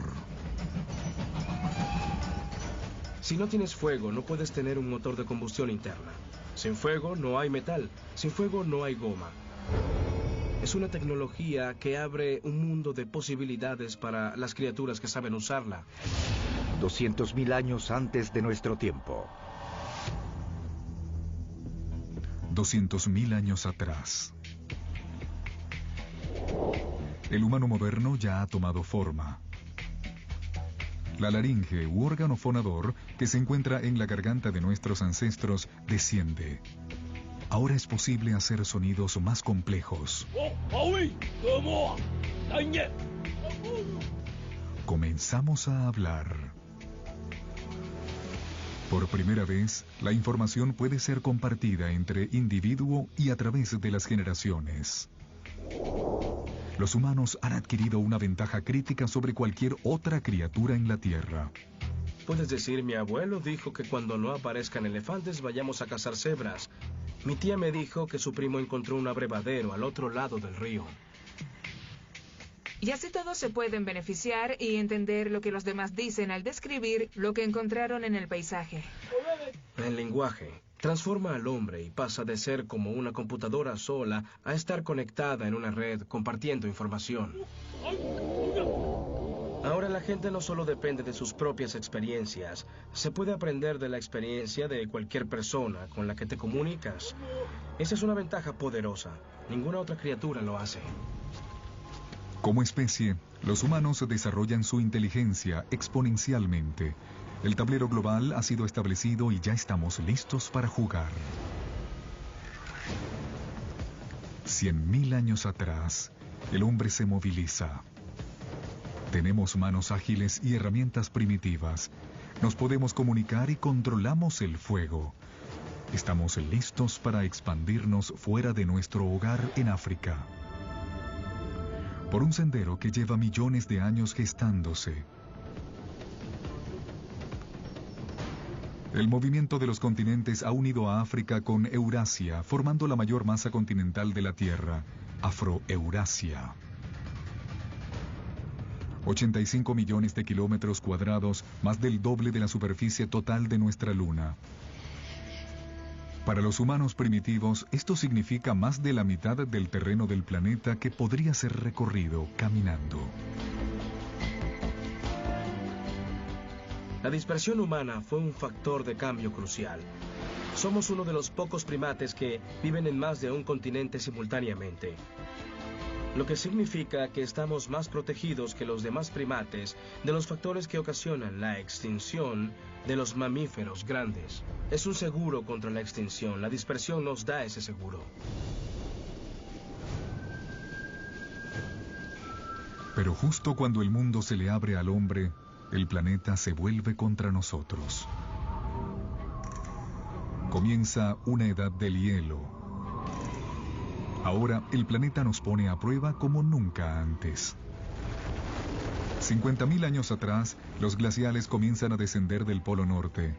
Si no tienes fuego, no puedes tener un motor de combustión interna. Sin fuego no hay metal, sin fuego no hay goma. Es una tecnología que abre un mundo de posibilidades para las criaturas que saben usarla. 200.000 años antes de nuestro tiempo. 200.000 años atrás. El humano moderno ya ha tomado forma. La laringe u órgano fonador que se encuentra en la garganta de nuestros ancestros desciende. Ahora es posible hacer sonidos más complejos. Comenzamos a hablar. Por primera vez, la información puede ser compartida entre individuo y a través de las generaciones. Los humanos han adquirido una ventaja crítica sobre cualquier otra criatura en la Tierra. Puedes decir, mi abuelo dijo que cuando no aparezcan elefantes vayamos a cazar cebras. Mi tía me dijo que su primo encontró un abrevadero al otro lado del río. Y así todos se pueden beneficiar y entender lo que los demás dicen al describir lo que encontraron en el paisaje. El lenguaje transforma al hombre y pasa de ser como una computadora sola a estar conectada en una red compartiendo información. Ahora la gente no solo depende de sus propias experiencias, se puede aprender de la experiencia de cualquier persona con la que te comunicas. Esa es una ventaja poderosa. Ninguna otra criatura lo hace. Como especie, los humanos desarrollan su inteligencia exponencialmente. El tablero global ha sido establecido y ya estamos listos para jugar. 100.000 años atrás, el hombre se moviliza. Tenemos manos ágiles y herramientas primitivas. Nos podemos comunicar y controlamos el fuego. Estamos listos para expandirnos fuera de nuestro hogar en África. Por un sendero que lleva millones de años gestándose. El movimiento de los continentes ha unido a África con Eurasia, formando la mayor masa continental de la Tierra, Afroeurasia. 85 millones de kilómetros cuadrados, más del doble de la superficie total de nuestra Luna. Para los humanos primitivos, esto significa más de la mitad del terreno del planeta que podría ser recorrido caminando. La dispersión humana fue un factor de cambio crucial. Somos uno de los pocos primates que viven en más de un continente simultáneamente. Lo que significa que estamos más protegidos que los demás primates de los factores que ocasionan la extinción de los mamíferos grandes. Es un seguro contra la extinción. La dispersión nos da ese seguro. Pero justo cuando el mundo se le abre al hombre, el planeta se vuelve contra nosotros. Comienza una edad del hielo. Ahora el planeta nos pone a prueba como nunca antes. 50.000 años atrás, los glaciales comienzan a descender del Polo Norte.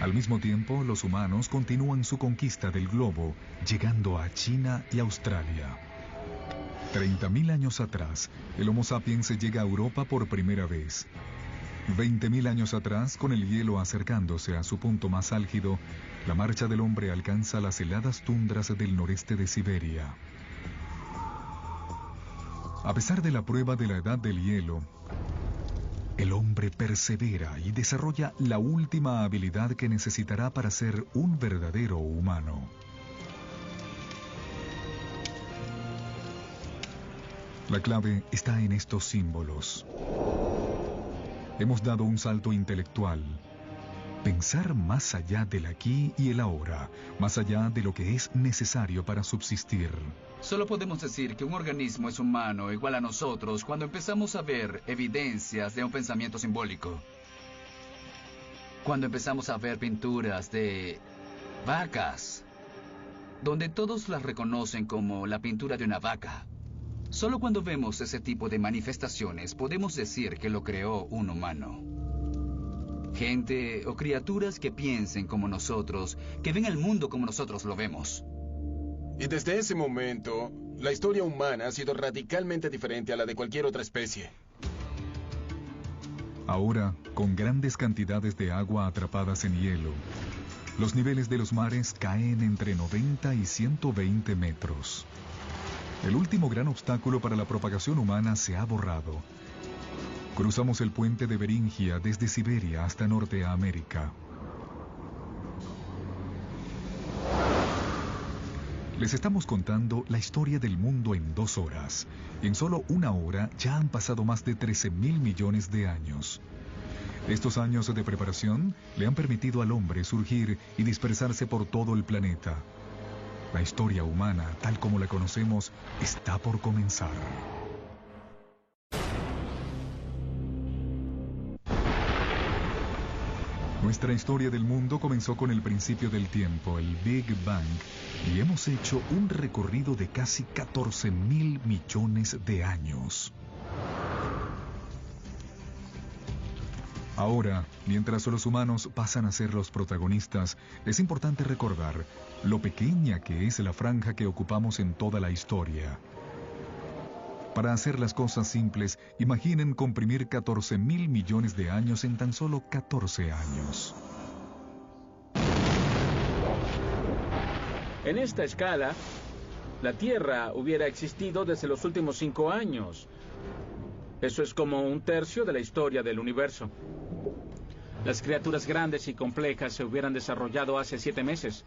Al mismo tiempo, los humanos continúan su conquista del globo, llegando a China y Australia. 30.000 años atrás, el Homo sapiens llega a Europa por primera vez. 20.000 años atrás, con el hielo acercándose a su punto más álgido, la marcha del hombre alcanza las heladas tundras del noreste de Siberia. A pesar de la prueba de la edad del hielo, el hombre persevera y desarrolla la última habilidad que necesitará para ser un verdadero humano. La clave está en estos símbolos. Hemos dado un salto intelectual. Pensar más allá del aquí y el ahora, más allá de lo que es necesario para subsistir. Solo podemos decir que un organismo es humano igual a nosotros cuando empezamos a ver evidencias de un pensamiento simbólico. Cuando empezamos a ver pinturas de vacas, donde todos las reconocen como la pintura de una vaca. Solo cuando vemos ese tipo de manifestaciones podemos decir que lo creó un humano. Gente o criaturas que piensen como nosotros, que ven el mundo como nosotros lo vemos. Y desde ese momento, La historia humana ha sido radicalmente diferente a la de cualquier otra especie. Ahora, con grandes cantidades de agua atrapadas en hielo, los niveles de los mares caen entre 90 y 120 metros. El último gran obstáculo para la propagación humana se ha borrado. Cruzamos el puente de Beringia desde Siberia hasta Norteamérica. Les estamos contando la historia del mundo en 2 horas. En solo 1 hora ya han pasado más de 13.000 millones de años. Estos años de preparación le han permitido al hombre surgir y dispersarse por todo el planeta. La historia humana, tal como la conocemos, está por comenzar. Nuestra historia del mundo comenzó con el principio del tiempo, el Big Bang, y hemos hecho un recorrido de casi 14.000 millones de años. Ahora, mientras los humanos pasan a ser los protagonistas, es importante recordar lo pequeña que es la franja que ocupamos en toda la historia. Para hacer las cosas simples, imaginen comprimir 14.000 millones de años en tan solo 14 años. En esta escala, la Tierra hubiera existido desde los últimos 5 años. Eso es como 1/3 de la historia del universo. Las criaturas grandes y complejas se hubieran desarrollado hace 7 meses.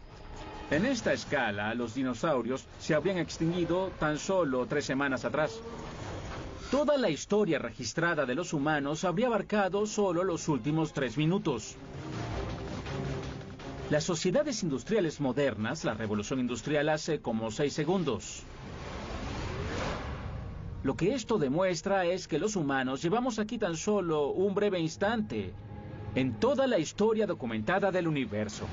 En esta escala, los dinosaurios se habrían extinguido tan solo 3 semanas atrás. Toda la historia registrada de los humanos habría abarcado solo los últimos 3 minutos. Las sociedades industriales modernas, la revolución industrial hace como 6 segundos. Lo que esto demuestra es que los humanos llevamos aquí tan solo un breve instante en toda la historia documentada del universo.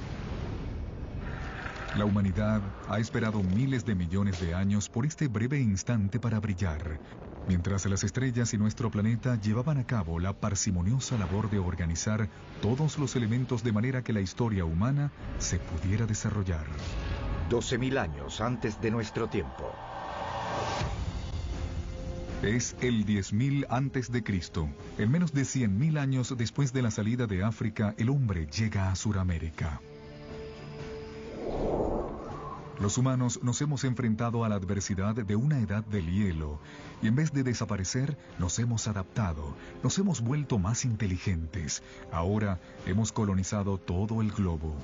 La humanidad ha esperado miles de millones de años por este breve instante para brillar, mientras las estrellas y nuestro planeta llevaban a cabo la parsimoniosa labor de organizar todos los elementos de manera que la historia humana se pudiera desarrollar. 12.000 años antes de nuestro tiempo. Es el 10.000 antes de Cristo. En menos de 100.000 años después de la salida de África, el hombre llega a Sudamérica. Los humanos nos hemos enfrentado a la adversidad de una edad del hielo y en vez de desaparecer, nos hemos adaptado, nos hemos vuelto más inteligentes. Ahora hemos colonizado todo el globo.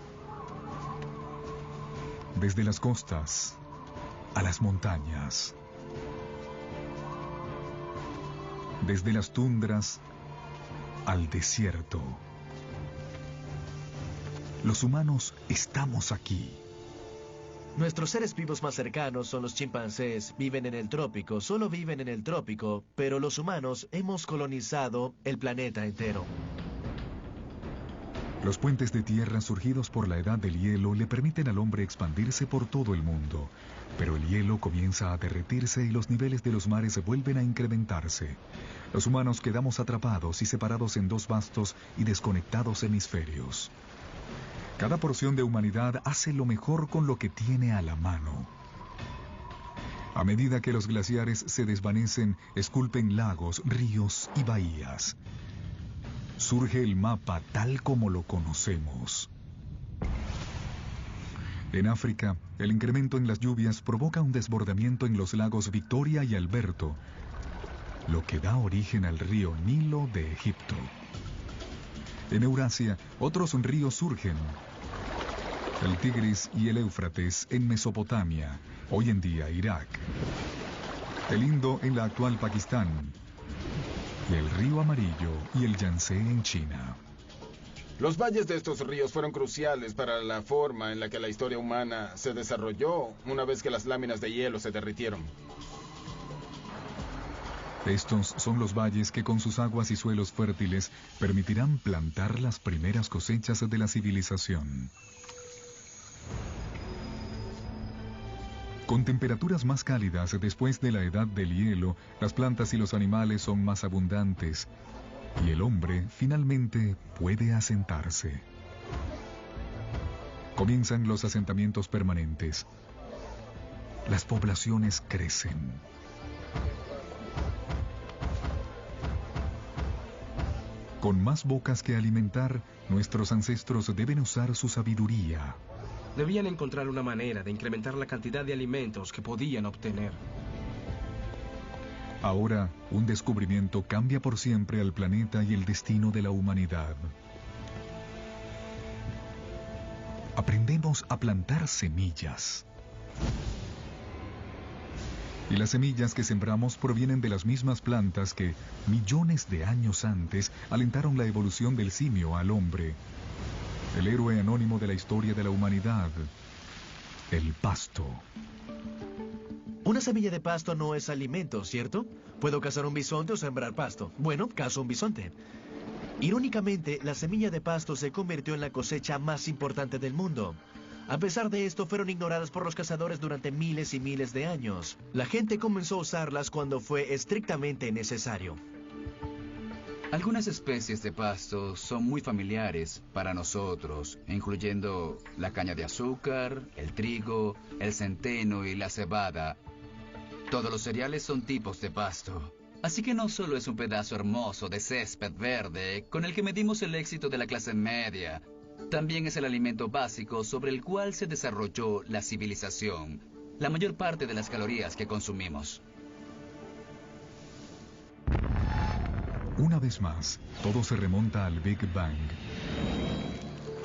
Desde las costas a las montañas. Desde las tundras al desierto. Los humanos estamos aquí. Nuestros seres vivos más cercanos son los chimpancés, viven en el trópico, solo viven en el trópico, pero los humanos hemos colonizado el planeta entero. Los puentes de tierra surgidos por la edad del hielo le permiten al hombre expandirse por todo el mundo, pero el hielo comienza a derretirse y los niveles de los mares vuelven a incrementarse. Los humanos quedamos atrapados y separados en 2 vastos y desconectados hemisferios. Cada porción de humanidad hace lo mejor con lo que tiene a la mano. A medida que los glaciares se desvanecen, esculpen lagos, ríos y bahías. Surge el mapa tal como lo conocemos. En África, el incremento en las lluvias provoca un desbordamiento en los lagos Victoria y Alberto, lo que da origen al río Nilo de Egipto. En Eurasia, otros ríos surgen. El Tigris y el Éufrates en Mesopotamia, hoy en día Irak. El Indo en la actual Pakistán. Y el río Amarillo y el Yangtze en China. Los valles de estos ríos fueron cruciales para la forma en la que la historia humana se desarrolló una vez que las láminas de hielo se derritieron. Estos son los valles que con sus aguas y suelos fértiles permitirán plantar las primeras cosechas de la civilización. Con temperaturas más cálidas después de la edad del hielo, las plantas y los animales son más abundantes y el hombre finalmente puede asentarse. Comienzan los asentamientos permanentes. las poblaciones crecen. Con más bocas que alimentar, nuestros ancestros deben usar su sabiduría. Debían encontrar una manera de incrementar la cantidad de alimentos que podían obtener. Ahora, un descubrimiento cambia por siempre al planeta y el destino de la humanidad. Aprendemos a plantar semillas. Y las semillas que sembramos provienen de las mismas plantas que, millones de años antes, alentaron la evolución del simio al hombre. El héroe anónimo de la historia de la humanidad, el pasto. Una semilla de pasto no es alimento, ¿cierto? Puedo cazar un bisonte o sembrar pasto. Bueno, cazo un bisonte. Irónicamente, la semilla de pasto se convirtió en la cosecha más importante del mundo. A pesar de esto, fueron ignoradas por los cazadores durante miles y miles de años. La gente comenzó a usarlas cuando fue estrictamente necesario. Algunas especies de pasto son muy familiares para nosotros, incluyendo la caña de azúcar, el trigo, el centeno y la cebada. Todos los cereales son tipos de pasto. Así que no solo es un pedazo hermoso de césped verde con el que medimos el éxito de la clase media, también es el alimento básico sobre el cual se desarrolló la civilización, la mayor parte de las calorías que consumimos. Una vez más, todo se remonta al Big Bang.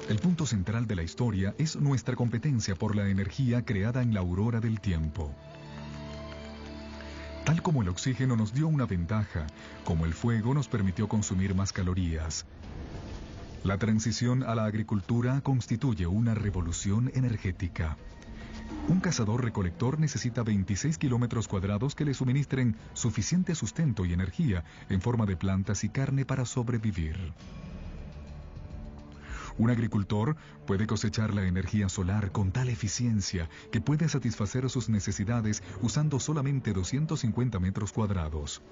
El punto central de la historia es nuestra competencia por la energía creada en la aurora del tiempo. Tal como el oxígeno nos dio una ventaja, como el fuego nos permitió consumir más calorías. La transición a la agricultura constituye una revolución energética. Un cazador-recolector necesita 26 kilómetros cuadrados que le suministren suficiente sustento y energía en forma de plantas y carne para sobrevivir. Un agricultor puede cosechar la energía solar con tal eficiencia que puede satisfacer sus necesidades usando solamente 250 metros cuadrados.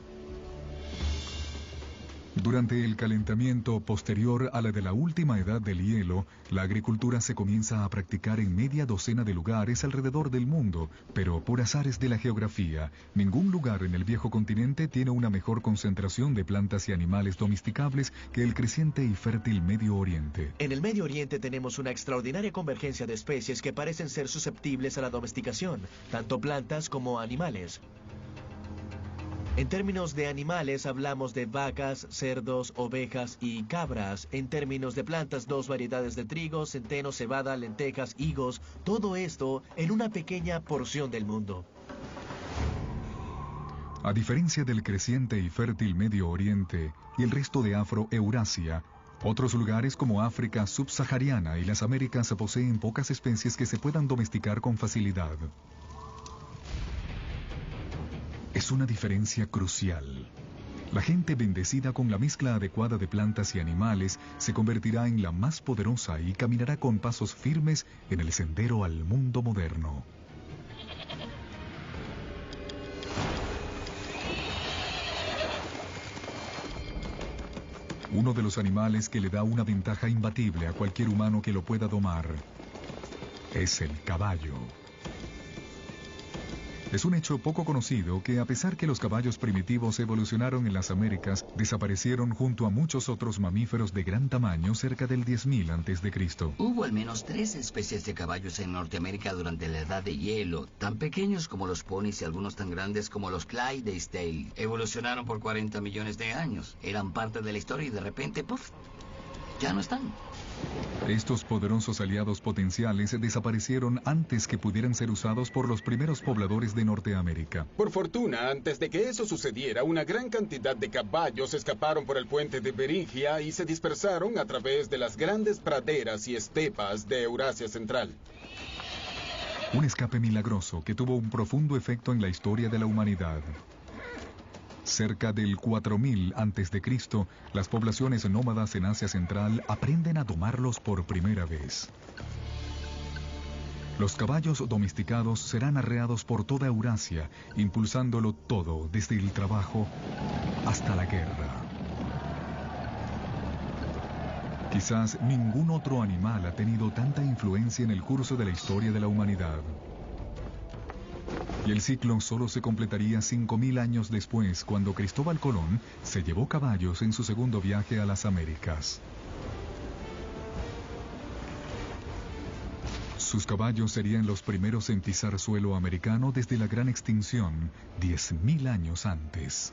Durante el calentamiento posterior a la de la última edad del hielo, la agricultura se comienza a practicar en media docena de lugares alrededor del mundo, pero por azares de la geografía, ningún lugar en el viejo continente tiene una mejor concentración de plantas y animales domesticables que el creciente y fértil Medio Oriente. En el Medio Oriente tenemos una extraordinaria convergencia de especies que parecen ser susceptibles a la domesticación, tanto plantas como animales. En términos de animales hablamos de vacas, cerdos, ovejas y cabras. En términos de plantas, 2 variedades de trigo, centeno, cebada, lentejas, higos. Todo esto en una pequeña porción del mundo. A diferencia del creciente y fértil Medio Oriente y el resto de Afro-Eurasia, otros lugares como África subsahariana y las Américas poseen pocas especies que se puedan domesticar con facilidad. Es una diferencia crucial. La gente bendecida con la mezcla adecuada de plantas y animales se convertirá en la más poderosa y caminará con pasos firmes en el sendero al mundo moderno. Uno de los animales que le da una ventaja imbatible a cualquier humano que lo pueda domar es el caballo. Es un hecho poco conocido que, a pesar que los caballos primitivos evolucionaron en las Américas, desaparecieron junto a muchos otros mamíferos de gran tamaño cerca del 10.000 a.C. Hubo al menos 3 especies de caballos en Norteamérica durante la Edad de Hielo, tan pequeños como los ponis y algunos tan grandes como los Clydesdale. Evolucionaron por 40 millones de años. Eran parte de la historia y de repente, ¡puf!, ya no están. Estos poderosos aliados potenciales desaparecieron antes que pudieran ser usados por los primeros pobladores de Norteamérica. Por fortuna, antes de que eso sucediera, una gran cantidad de caballos escaparon por el puente de Beringia y se dispersaron a través de las grandes praderas y estepas de Eurasia Central. Un escape milagroso que tuvo un profundo efecto en la historia de la humanidad. Cerca del 4000 a.C., las poblaciones nómadas en Asia Central aprenden a domarlos por primera vez. Los caballos domesticados serán arreados por toda Eurasia, impulsándolo todo desde el trabajo hasta la guerra. Quizás ningún otro animal ha tenido tanta influencia en el curso de la historia de la humanidad. Y el ciclo solo se completaría 5.000 años después, cuando Cristóbal Colón se llevó caballos en su segundo viaje a las Américas. Sus caballos serían los primeros en pisar suelo americano desde la gran extinción, 10.000 años antes.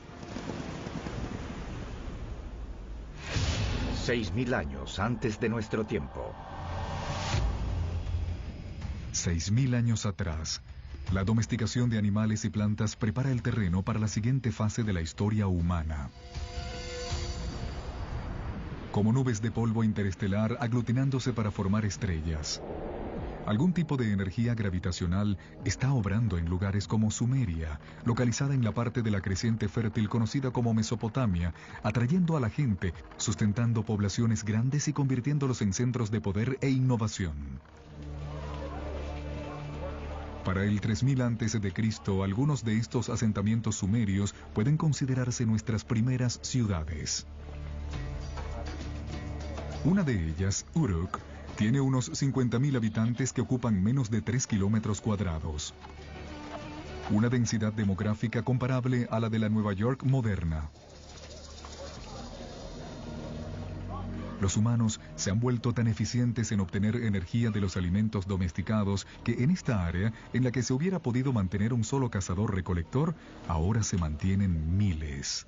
6.000 años antes de nuestro tiempo. 6.000 años atrás, la domesticación de animales y plantas prepara el terreno para la siguiente fase de la historia humana. Como nubes de polvo interestelar aglutinándose para formar estrellas. Algún tipo de energía gravitacional está obrando en lugares como Sumeria, localizada en la parte de la creciente fértil conocida como Mesopotamia, atrayendo a la gente, sustentando poblaciones grandes y convirtiéndolos en centros de poder e innovación. Para el 3000 a.C., algunos de estos asentamientos sumerios pueden considerarse nuestras primeras ciudades. Una de ellas, Uruk, tiene unos 50.000 habitantes que ocupan menos de 3 kilómetros cuadrados. Una densidad demográfica comparable a la de la Nueva York moderna. Los humanos se han vuelto tan eficientes en obtener energía de los alimentos domesticados que en esta área, en la que se hubiera podido mantener un solo cazador-recolector, ahora se mantienen miles.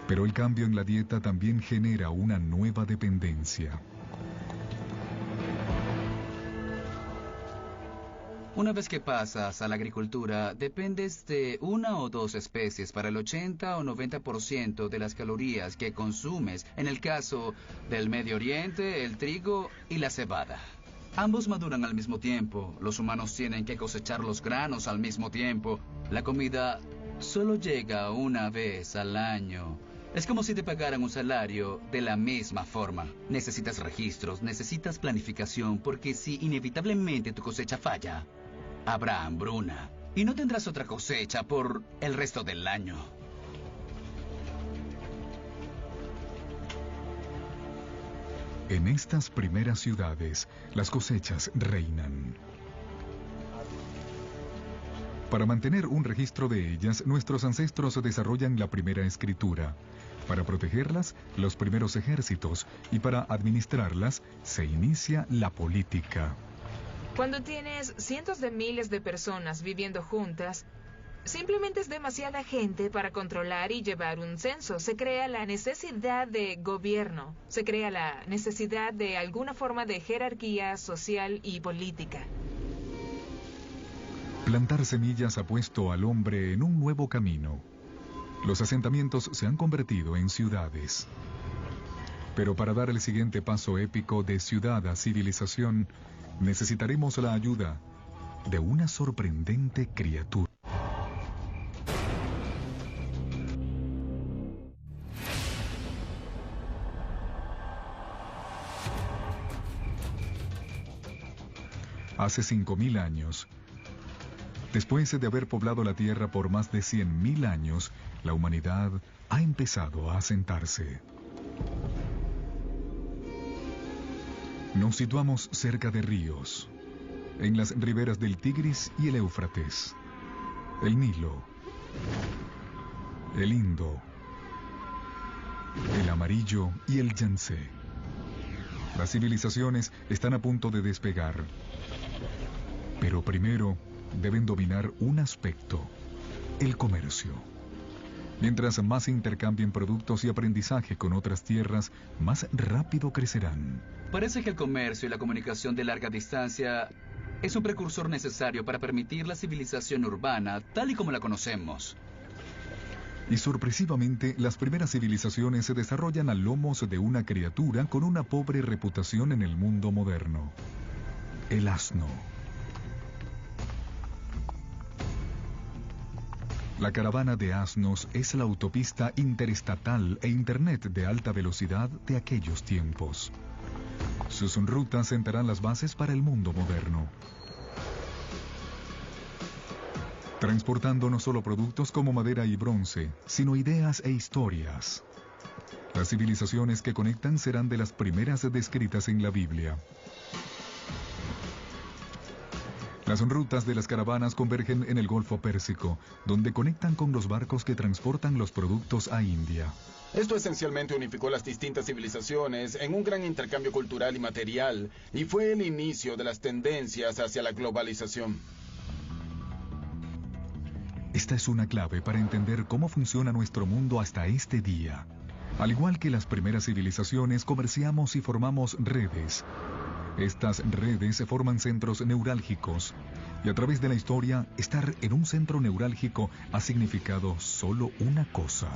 Pero el cambio en la dieta también genera una nueva dependencia. Una vez que pasas a la agricultura, dependes de una o dos especies para el 80 o 90% de las calorías que consumes. En el caso del Medio Oriente, el trigo y la cebada. Ambos maduran al mismo tiempo. Los humanos tienen que cosechar los granos al mismo tiempo. La comida solo llega una vez al año. Es como si te pagaran un salario de la misma forma. Necesitas registros, necesitas planificación, porque si inevitablemente tu cosecha falla, habrá hambruna y no tendrás otra cosecha por el resto del año. En estas primeras ciudades, las cosechas reinan. Para mantener un registro de ellas, nuestros ancestros desarrollan la primera escritura. Para protegerlas, los primeros ejércitos, y para administrarlas, se inicia la política. Cuando tienes cientos de miles de personas viviendo juntas, simplemente es demasiada gente para controlar y llevar un censo. Se crea la necesidad de gobierno, se crea la necesidad de alguna forma de jerarquía social y política. Plantar semillas ha puesto al hombre en un nuevo camino. Los asentamientos se han convertido en ciudades. Pero para dar el siguiente paso épico de ciudad a civilización, necesitaremos la ayuda de una sorprendente criatura. Hace 5.000 años, después de haber poblado la Tierra por más de 100.000 años, la humanidad ha empezado a asentarse. Nos situamos cerca de ríos, en las riberas del Tigris y el Éufrates, el Nilo, el Indo, el Amarillo y el Yangtze. Las civilizaciones están a punto de despegar, pero primero deben dominar un aspecto, el comercio. Mientras más intercambien productos y aprendizaje con otras tierras, más rápido crecerán. Parece que el comercio y la comunicación de larga distancia es un precursor necesario para permitir la civilización urbana tal y como la conocemos. Y sorpresivamente, las primeras civilizaciones se desarrollan a lomos de una criatura con una pobre reputación en el mundo moderno: el asno. La caravana de asnos es la autopista interestatal e Internet de alta velocidad de aquellos tiempos. Sus rutas sentarán las bases para el mundo moderno, transportando no solo productos como madera y bronce, sino ideas e historias. Las civilizaciones que conectan serán de las primeras descritas en la Biblia. Las rutas de las caravanas convergen en el Golfo Pérsico, donde conectan con los barcos que transportan los productos a India. Esto esencialmente unificó las distintas civilizaciones en un gran intercambio cultural y material, y fue el inicio de las tendencias hacia la globalización. Esta es una clave para entender cómo funciona nuestro mundo hasta este día. Al igual que las primeras civilizaciones, comerciamos y formamos redes. Estas redes forman centros neurálgicos, y a través de la historia, estar en un centro neurálgico ha significado solo una cosa.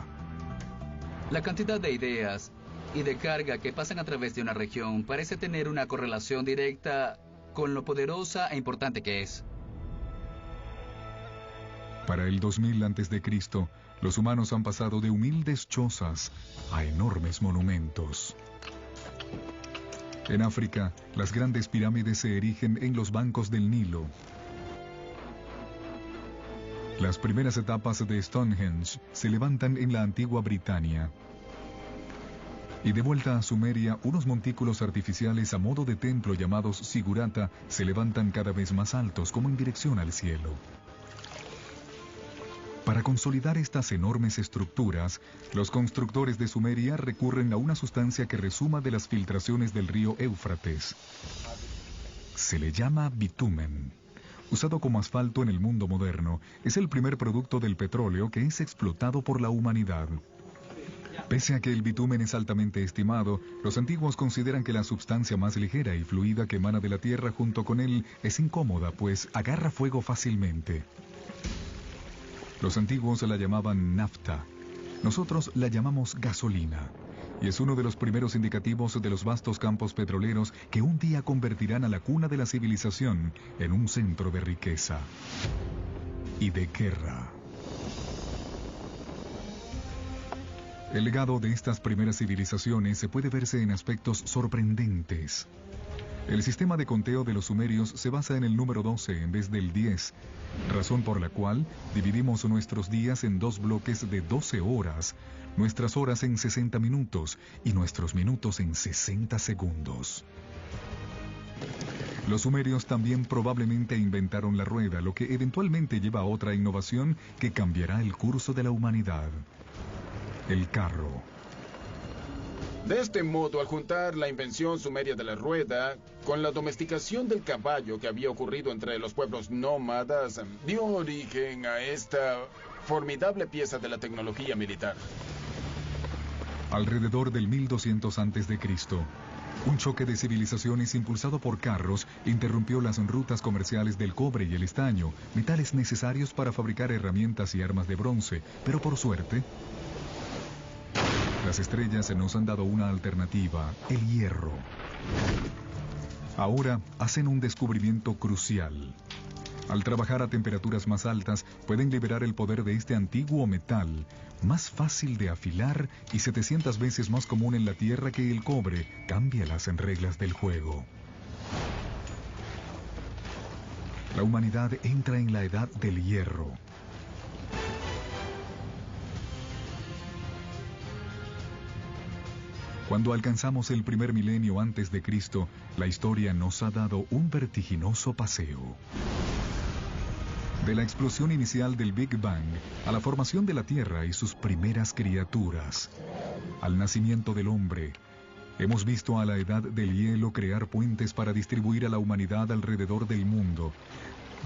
La cantidad de ideas y de carga que pasan a través de una región parece tener una correlación directa con lo poderosa e importante que es. Para el 2000 a.C., los humanos han pasado de humildes chozas a enormes monumentos. En África, las grandes pirámides se erigen en los bancos del Nilo. Las primeras etapas de Stonehenge se levantan en la antigua Britania. Y de vuelta a Sumeria, unos montículos artificiales a modo de templo llamados Sigurata se levantan cada vez más altos, como en dirección al cielo. Para consolidar estas enormes estructuras, los constructores de Sumeria recurren a una sustancia que resuma de las filtraciones del río Éufrates. Se le llama bitumen. Usado como asfalto en el mundo moderno, es el primer producto del petróleo que es explotado por la humanidad. Pese a que el bitumen es altamente estimado, los antiguos consideran que la sustancia más ligera y fluida que emana de la tierra junto con él es incómoda, pues agarra fuego fácilmente. Los antiguos la llamaban nafta. Nosotros la llamamos gasolina. Y es uno de los primeros indicativos de los vastos campos petroleros que un día convertirán a la cuna de la civilización en un centro de riqueza y de guerra. El legado de estas primeras civilizaciones se puede verse en aspectos sorprendentes. El sistema de conteo de los sumerios se basa en el número 12 en vez del 10, razón por la cual dividimos nuestros días en dos bloques de 12 horas, nuestras horas en 60 minutos y nuestros minutos en 60 segundos. Los sumerios también probablemente inventaron la rueda, lo que eventualmente lleva a otra innovación que cambiará el curso de la humanidad: el carro. De este modo, al juntar la invención sumeria de la rueda con la domesticación del caballo que había ocurrido entre los pueblos nómadas, dio origen a esta formidable pieza de la tecnología militar. Alrededor del 1200 a.C., un choque de civilizaciones impulsado por carros interrumpió las rutas comerciales del cobre y el estaño, metales necesarios para fabricar herramientas y armas de bronce, pero por suerte, las estrellas nos han dado una alternativa: el hierro. Ahora hacen un descubrimiento crucial. Al trabajar a temperaturas más altas, pueden liberar el poder de este antiguo metal, más fácil de afilar y 700 veces más común en la Tierra que el cobre. Cambia las reglas del juego. La humanidad entra en la edad del hierro. Cuando alcanzamos el primer milenio antes de Cristo, la historia nos ha dado un vertiginoso paseo. De la explosión inicial del Big Bang a la formación de la Tierra y sus primeras criaturas, al nacimiento del hombre, hemos visto a la edad del hielo crear puentes para distribuir a la humanidad alrededor del mundo,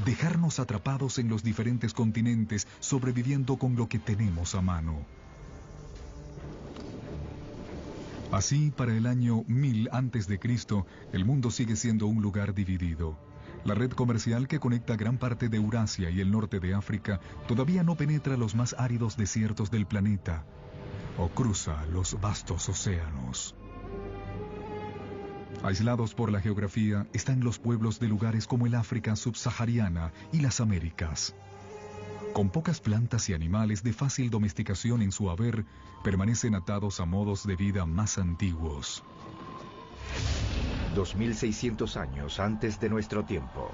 dejarnos atrapados en los diferentes continentes, sobreviviendo con lo que tenemos a mano. Así, para el año 1000 a.C., el mundo sigue siendo un lugar dividido. La red comercial que conecta gran parte de Eurasia y el norte de África todavía no penetra los más áridos desiertos del planeta o cruza los vastos océanos. Aislados por la geografía están los pueblos de lugares como el África subsahariana y las Américas. Con pocas plantas y animales de fácil domesticación en su haber, permanecen atados a modos de vida más antiguos. 2600 años antes de nuestro tiempo.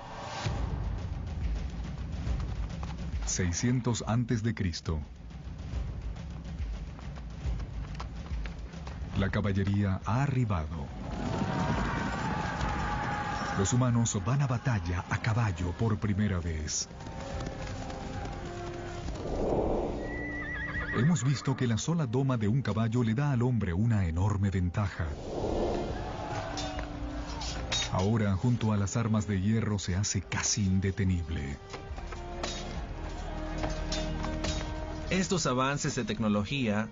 600 antes de Cristo. La caballería ha arribado. Los humanos van a batalla a caballo por primera vez. Hemos visto que la sola doma de un caballo le da al hombre una enorme ventaja. Ahora, junto a las armas de hierro, se hace casi indetenible. Estos avances de tecnología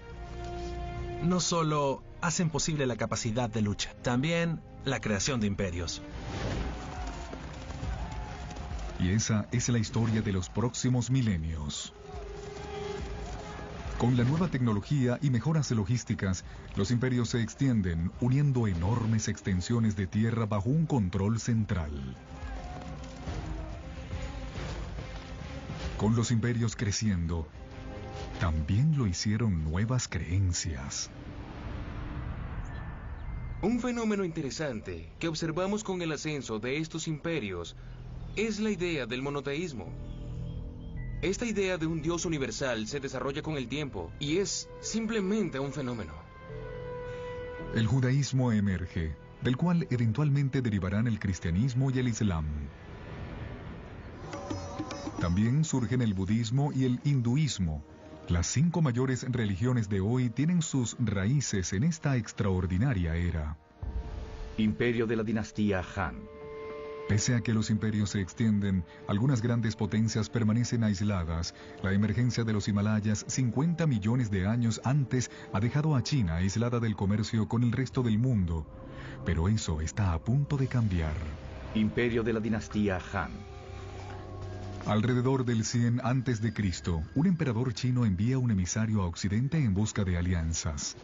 no solo hacen posible la capacidad de lucha, también la creación de imperios. Y esa es la historia de los próximos milenios. Con la nueva tecnología y mejoras logísticas, los imperios se extienden, uniendo enormes extensiones de tierra bajo un control central. Con los imperios creciendo, también lo hicieron nuevas creencias. Un fenómeno interesante que observamos con el ascenso de estos imperios es la idea del monoteísmo. Esta idea de un Dios universal se desarrolla con el tiempo y es simplemente un fenómeno. El judaísmo emerge, del cual eventualmente derivarán el cristianismo y el islam. También surgen el budismo y el hinduismo. Las 5 mayores religiones de hoy tienen sus raíces en esta extraordinaria era. Imperio de la dinastía Han. Pese a que los imperios se extienden, algunas grandes potencias permanecen aisladas. La emergencia de los Himalayas 50 millones de años antes ha dejado a China aislada del comercio con el resto del mundo. Pero eso está a punto de cambiar. Imperio de la dinastía Han. Alrededor del 100 a.C., un emperador chino envía un emisario a Occidente en busca de alianzas.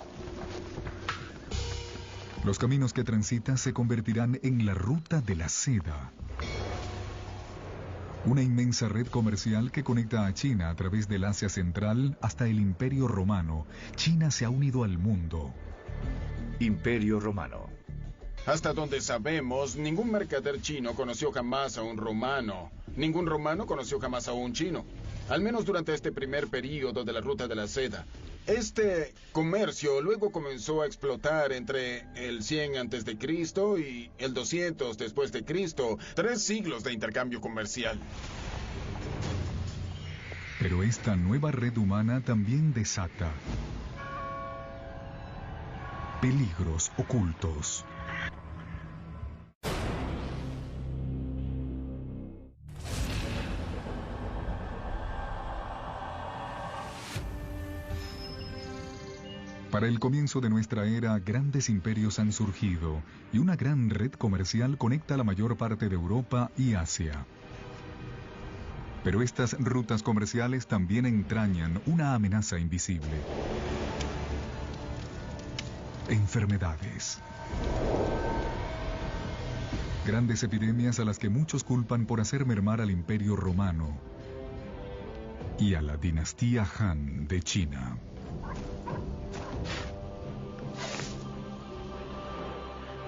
Los caminos que transita se convertirán en la ruta de la seda. Una inmensa red comercial que conecta a China a través del Asia Central hasta el Imperio Romano. China se ha unido al mundo. Imperio Romano. Hasta donde sabemos, ningún mercader chino conoció jamás a un romano. Ningún romano conoció jamás a un chino. Al menos durante este primer período de la ruta de la seda. Este comercio luego comenzó a explotar entre el 100 a.C. y el 200 después de Cristo. 3 siglos de intercambio comercial. Pero esta nueva red humana también desata peligros ocultos. Para el comienzo de nuestra era, grandes imperios han surgido y una gran red comercial conecta la mayor parte de Europa y Asia. Pero estas rutas comerciales también entrañan una amenaza invisible. Enfermedades. Grandes epidemias a las que muchos culpan por hacer mermar al Imperio Romano y a la dinastía Han de China.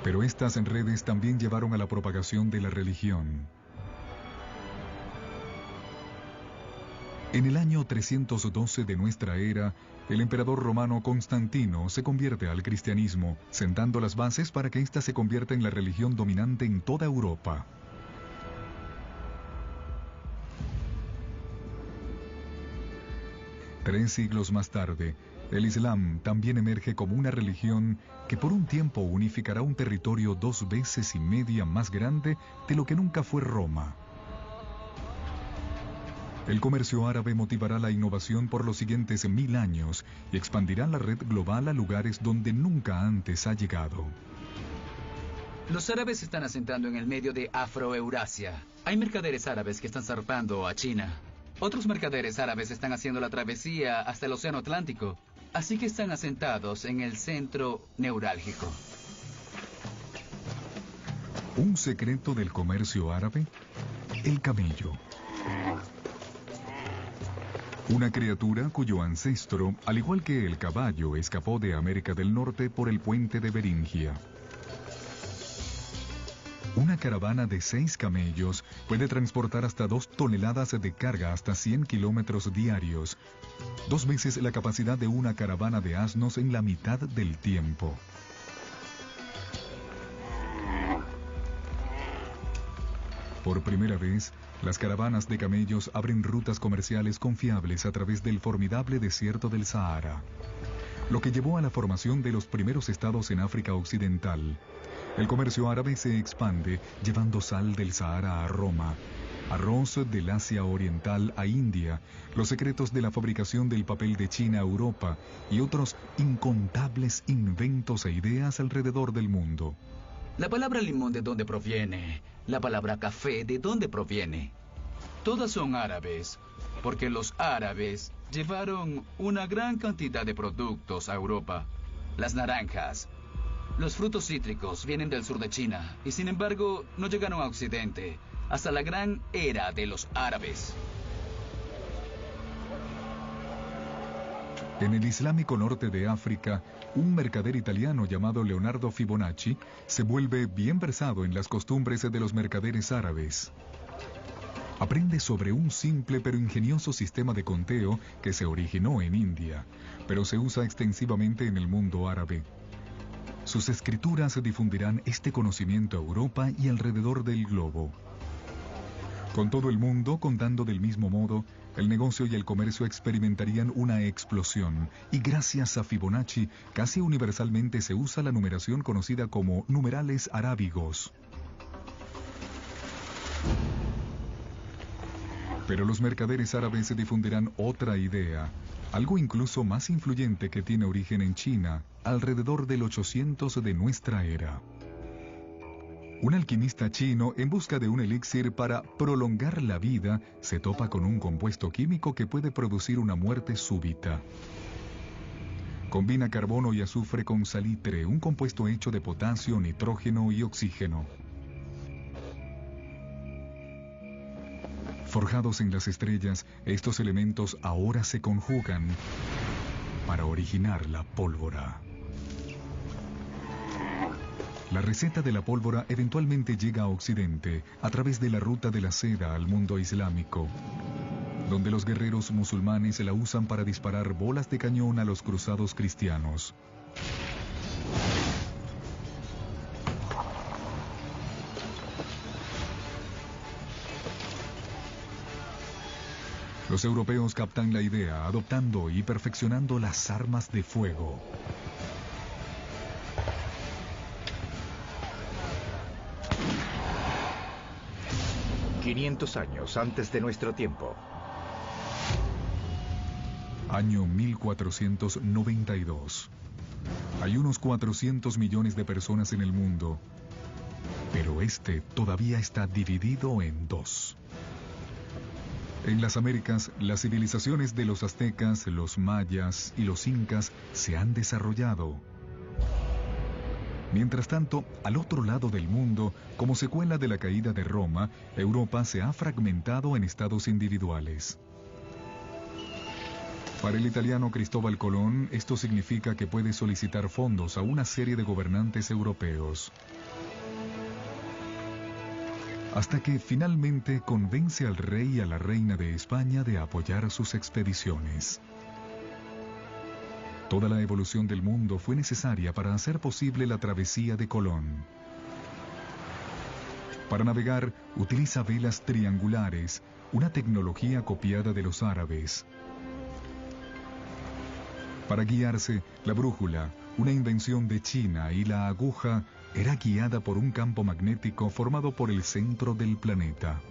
Pero estas redes también llevaron a la propagación de la religión. En el año 312 de nuestra era, el emperador romano Constantino se convierte al cristianismo, sentando las bases para que ésta se convierta en la religión dominante en toda Europa. Tres siglos más tarde, el Islam también emerge como una religión que por un tiempo unificará un territorio 2 veces y media más grande de lo que nunca fue Roma. El comercio árabe motivará la innovación por los siguientes 1000 años y expandirá la red global a lugares donde nunca antes ha llegado. Los árabes se están asentando en el medio de Afroeurasia. Hay mercaderes árabes que están zarpando a China. Otros mercaderes árabes están haciendo la travesía hasta el Océano Atlántico. Así que están asentados en el centro neurálgico. ¿Un secreto del comercio árabe? El camello. Una criatura cuyo ancestro, al igual que el caballo, escapó de América del Norte por el puente de Beringia. Una caravana de 6 camellos puede transportar hasta 2 toneladas de carga hasta 100 kilómetros diarios, 2 veces la capacidad de una caravana de asnos en la mitad del tiempo. Por primera vez, las caravanas de camellos abren rutas comerciales confiables a través del formidable desierto del Sahara, lo que llevó a la formación de los primeros estados en África Occidental. El comercio árabe se expande, llevando sal del Sahara a Roma, arroz del Asia Oriental a India, los secretos de la fabricación del papel de China a Europa y otros incontables inventos e ideas alrededor del mundo. La palabra limón, ¿de dónde proviene? La palabra café, ¿de dónde proviene? Todas son árabes, porque los árabes llevaron una gran cantidad de productos a Europa. Las naranjas, los frutos cítricos vienen del sur de China y sin embargo no llegaron a Occidente hasta la gran era de los árabes. En el islámico norte de África, un mercader italiano llamado Leonardo Fibonacci se vuelve bien versado en las costumbres de los mercaderes árabes. Aprende sobre un simple pero ingenioso sistema de conteo que se originó en India, pero se usa extensivamente en el mundo árabe. Sus escrituras difundirán este conocimiento a Europa y alrededor del globo. Con todo el mundo contando del mismo modo, el negocio y el comercio experimentarían una explosión, y gracias a Fibonacci, casi universalmente se usa la numeración conocida como numerales arábigos. Pero los mercaderes árabes difundirán otra idea, algo incluso más influyente que tiene origen en China, alrededor del 800 de nuestra era. Un alquimista chino, en busca de un elixir para prolongar la vida, se topa con un compuesto químico que puede producir una muerte súbita. Combina carbono y azufre con salitre, un compuesto hecho de potasio, nitrógeno y oxígeno. Forjados en las estrellas, estos elementos ahora se conjugan para originar la pólvora. La receta de la pólvora eventualmente llega a Occidente a través de la ruta de la seda al mundo islámico, donde los guerreros musulmanes la usan para disparar bolas de cañón a los cruzados cristianos. Los europeos captan la idea, adoptando y perfeccionando las armas de fuego. ...500 años antes de nuestro tiempo. Año 1492. Hay unos 400 millones de personas en el mundo, pero este todavía está dividido en dos. En las Américas, las civilizaciones de los aztecas, los mayas y los incas se han desarrollado. Mientras tanto, al otro lado del mundo, como secuela de la caída de Roma, Europa se ha fragmentado en estados individuales. Para el italiano Cristóbal Colón, esto significa que puede solicitar fondos a una serie de gobernantes europeos. Hasta que finalmente convence al rey y a la reina de España de apoyar sus expediciones. Toda la evolución del mundo fue necesaria para hacer posible la travesía de Colón. Para navegar, utiliza velas triangulares, una tecnología copiada de los árabes. Para guiarse, la brújula, una invención de China, y la aguja era guiada por un campo magnético formado por el centro del planeta.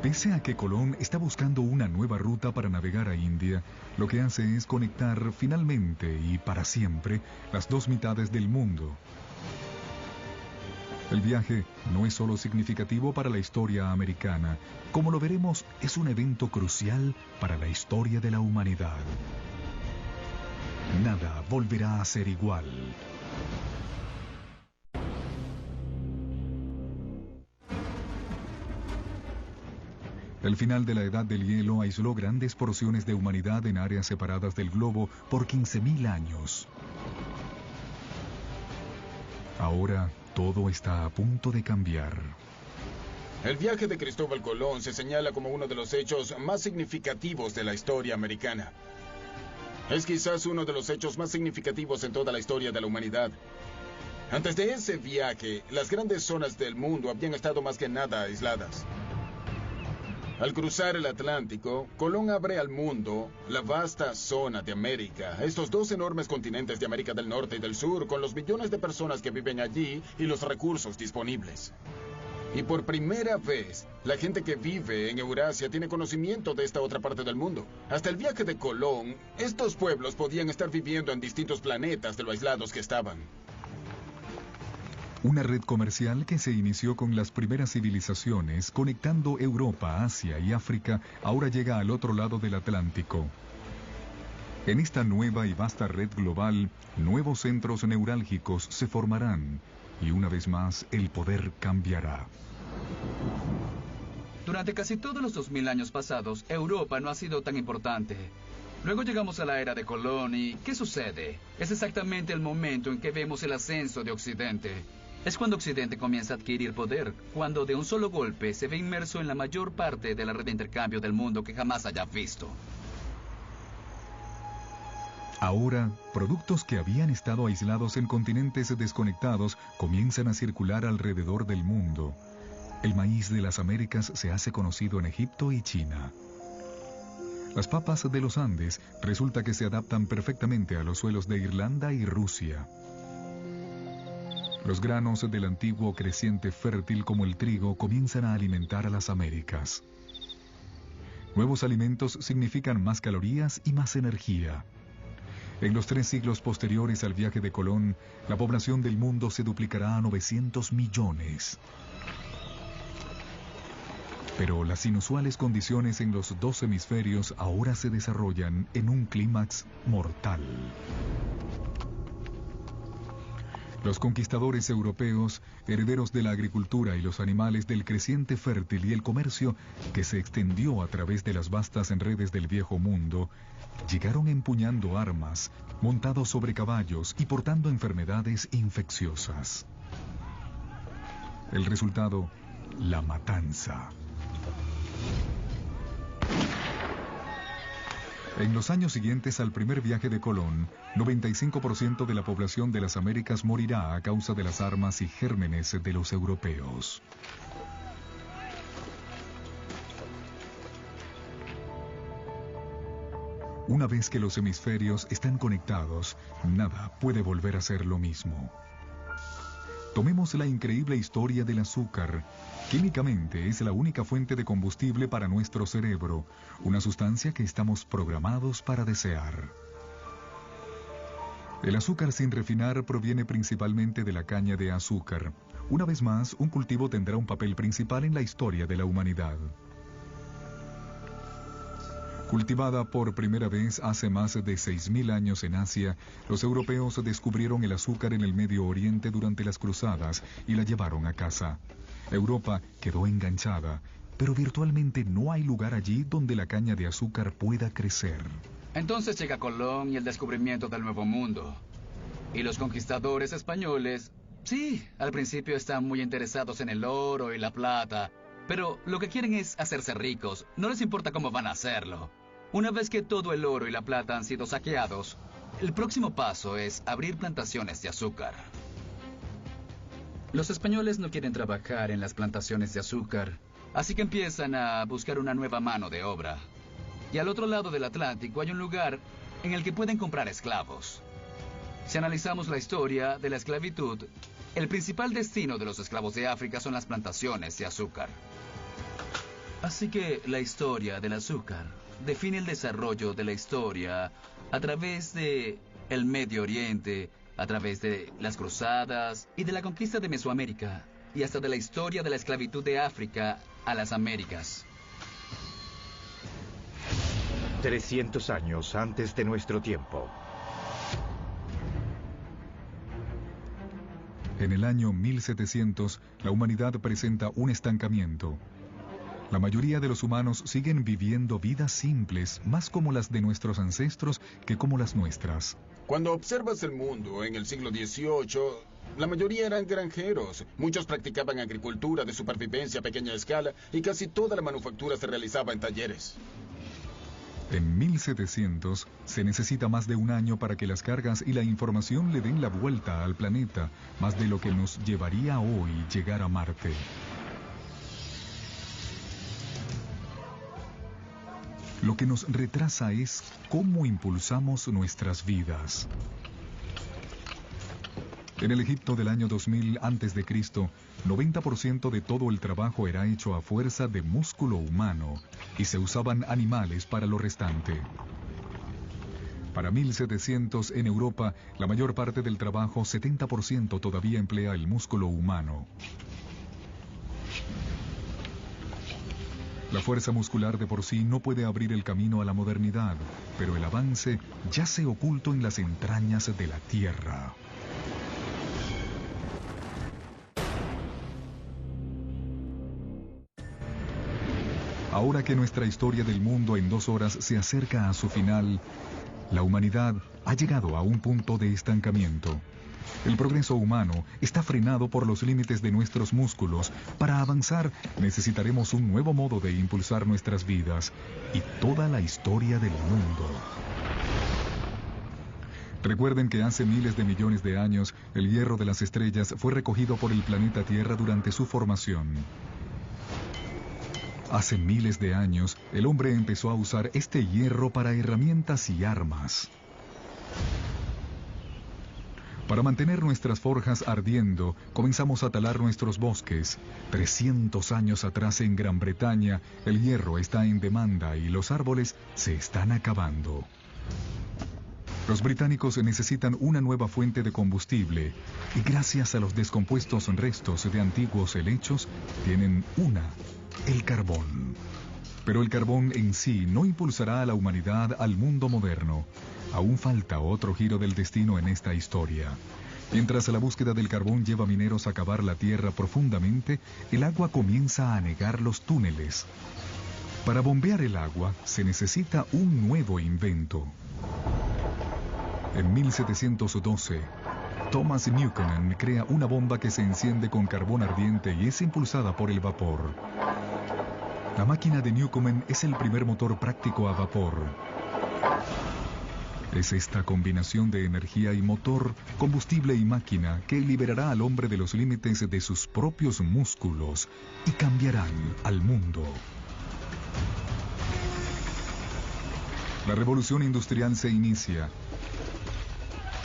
Pese a que Colón está buscando una nueva ruta para navegar a India, lo que hace es conectar finalmente y para siempre las dos mitades del mundo. El viaje no es solo significativo para la historia americana, como lo veremos, es un evento crucial para la historia de la humanidad. Nada volverá a ser igual. El final de la Edad del Hielo aisló grandes porciones de humanidad en áreas separadas del globo por 15.000 años. Ahora, todo está a punto de cambiar. El viaje de Cristóbal Colón se señala como uno de los hechos más significativos de la historia americana. Es quizás uno de los hechos más significativos en toda la historia de la humanidad. Antes de ese viaje, las grandes zonas del mundo habían estado más que nada aisladas. Al cruzar el Atlántico, Colón abre al mundo la vasta zona de América, estos dos enormes continentes de América del Norte y del Sur, con los millones de personas que viven allí y los recursos disponibles. Y por primera vez, la gente que vive en Eurasia tiene conocimiento de esta otra parte del mundo. Hasta el viaje de Colón, estos pueblos podían estar viviendo en distintos planetas de lo aislados que estaban. Una red comercial que se inició con las primeras civilizaciones, conectando Europa, Asia y África, ahora llega al otro lado del Atlántico. En esta nueva y vasta red global, nuevos centros neurálgicos se formarán, y una vez más el poder cambiará. Durante casi todos los 2000 años pasados, Europa no ha sido tan importante. Luego llegamos a la era de Colón y ¿qué sucede? Es exactamente el momento en que vemos el ascenso de Occidente. Es cuando Occidente comienza a adquirir poder, cuando de un solo golpe se ve inmerso en la mayor parte de la red de intercambio del mundo que jamás haya visto. Ahora, productos que habían estado aislados en continentes desconectados comienzan a circular alrededor del mundo. El maíz de las Américas se hace conocido en Egipto y China. Las papas de los Andes resulta que se adaptan perfectamente a los suelos de Irlanda y Rusia. Los granos del antiguo creciente fértil como el trigo comienzan a alimentar a las Américas. Nuevos alimentos significan más calorías y más energía. En los 3 siglos posteriores al viaje de Colón, la población del mundo se duplicará a 900 millones. Pero las inusuales condiciones en los 2 hemisferios ahora se desarrollan en un clímax mortal. Los conquistadores europeos, herederos de la agricultura y los animales del creciente fértil y el comercio que se extendió a través de las vastas redes del viejo mundo, llegaron empuñando armas, montados sobre caballos y portando enfermedades infecciosas. El resultado, la matanza. En los años siguientes al primer viaje de Colón, 95% de la población de las Américas morirá a causa de las armas y gérmenes de los europeos. Una vez que los hemisferios están conectados, nada puede volver a ser lo mismo. Tomemos la increíble historia del azúcar. Químicamente es la única fuente de combustible para nuestro cerebro, una sustancia que estamos programados para desear. El azúcar sin refinar proviene principalmente de la caña de azúcar. Una vez más, un cultivo tendrá un papel principal en la historia de la humanidad. Cultivada por primera vez hace más de 6.000 años en Asia, los europeos descubrieron el azúcar en el Medio Oriente durante las cruzadas y la llevaron a casa. Europa quedó enganchada, pero virtualmente no hay lugar allí donde la caña de azúcar pueda crecer. Entonces llega Colón y el descubrimiento del Nuevo Mundo. Y los conquistadores españoles, sí, al principio están muy interesados en el oro y la plata, pero lo que quieren es hacerse ricos, no les importa cómo van a hacerlo. Una vez que todo el oro y la plata han sido saqueados, el próximo paso es abrir plantaciones de azúcar. Los españoles no quieren trabajar en las plantaciones de azúcar, así que empiezan a buscar una nueva mano de obra. Y al otro lado del Atlántico hay un lugar en el que pueden comprar esclavos. Si analizamos la historia de la esclavitud, el principal destino de los esclavos de África son las plantaciones de azúcar. Así que la historia del azúcar define el desarrollo de la historia a través de el Medio Oriente, a través de las cruzadas y de la conquista de Mesoamérica, y hasta de la historia de la esclavitud de África a las Américas. 300 años antes de nuestro tiempo. En el año 1700, la humanidad presenta un estancamiento. La mayoría de los humanos siguen viviendo vidas simples, más como las de nuestros ancestros que como las nuestras. Cuando observas el mundo en el siglo XVIII, la mayoría eran granjeros. Muchos practicaban agricultura de supervivencia a pequeña escala y casi toda la manufactura se realizaba en talleres. En 1700 se necesita más de un año para que las cargas y la información le den la vuelta al planeta, más de lo que nos llevaría hoy llegar a Marte. Lo que nos retrasa es cómo impulsamos nuestras vidas. En el Egipto del año 2000 a.C., 90% de todo el trabajo era hecho a fuerza de músculo humano y se usaban animales para lo restante. Para 1700 en Europa, la mayor parte del trabajo, 70%, todavía emplea el músculo humano. La fuerza muscular de por sí no puede abrir el camino a la modernidad, pero el avance yace oculto en las entrañas de la Tierra. Ahora que nuestra historia del mundo en 2 horas se acerca a su final, la humanidad ha llegado a un punto de estancamiento. El progreso humano está frenado por los límites de nuestros músculos. Para avanzar, necesitaremos un nuevo modo de impulsar nuestras vidas y toda la historia del mundo. Recuerden que hace miles de millones de años, el hierro de las estrellas fue recogido por el planeta Tierra durante su formación. Hace miles de años, el hombre empezó a usar este hierro para herramientas y armas. Para mantener nuestras forjas ardiendo, comenzamos a talar nuestros bosques. 300 años atrás en Gran Bretaña, el hierro está en demanda y los árboles se están acabando. Los británicos necesitan una nueva fuente de combustible y gracias a los descompuestos restos de antiguos helechos, tienen el carbón. Pero el carbón en sí no impulsará a la humanidad al mundo moderno. Aún falta otro giro del destino en esta historia. Mientras la búsqueda del carbón lleva a mineros a cavar la tierra profundamente, el agua comienza a anegar los túneles. Para bombear el agua se necesita un nuevo invento. En 1712, Thomas Newcomen crea una bomba que se enciende con carbón ardiente y es impulsada por el vapor. La máquina de Newcomen es el primer motor práctico a vapor. Es esta combinación de energía y motor, combustible y máquina que liberará al hombre de los límites de sus propios músculos y cambiarán al mundo. La revolución industrial se inicia.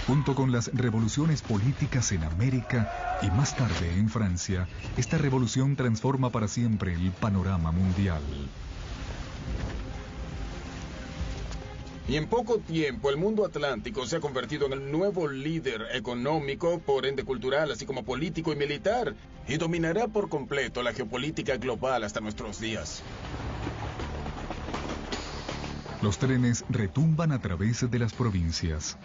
Junto con las revoluciones políticas en América y más tarde en Francia, esta revolución transforma para siempre el panorama mundial. Y en poco tiempo el mundo atlántico se ha convertido en el nuevo líder económico, por ende cultural, así como político y militar, y dominará por completo la geopolítica global hasta nuestros días. Los trenes retumban a través de las provincias.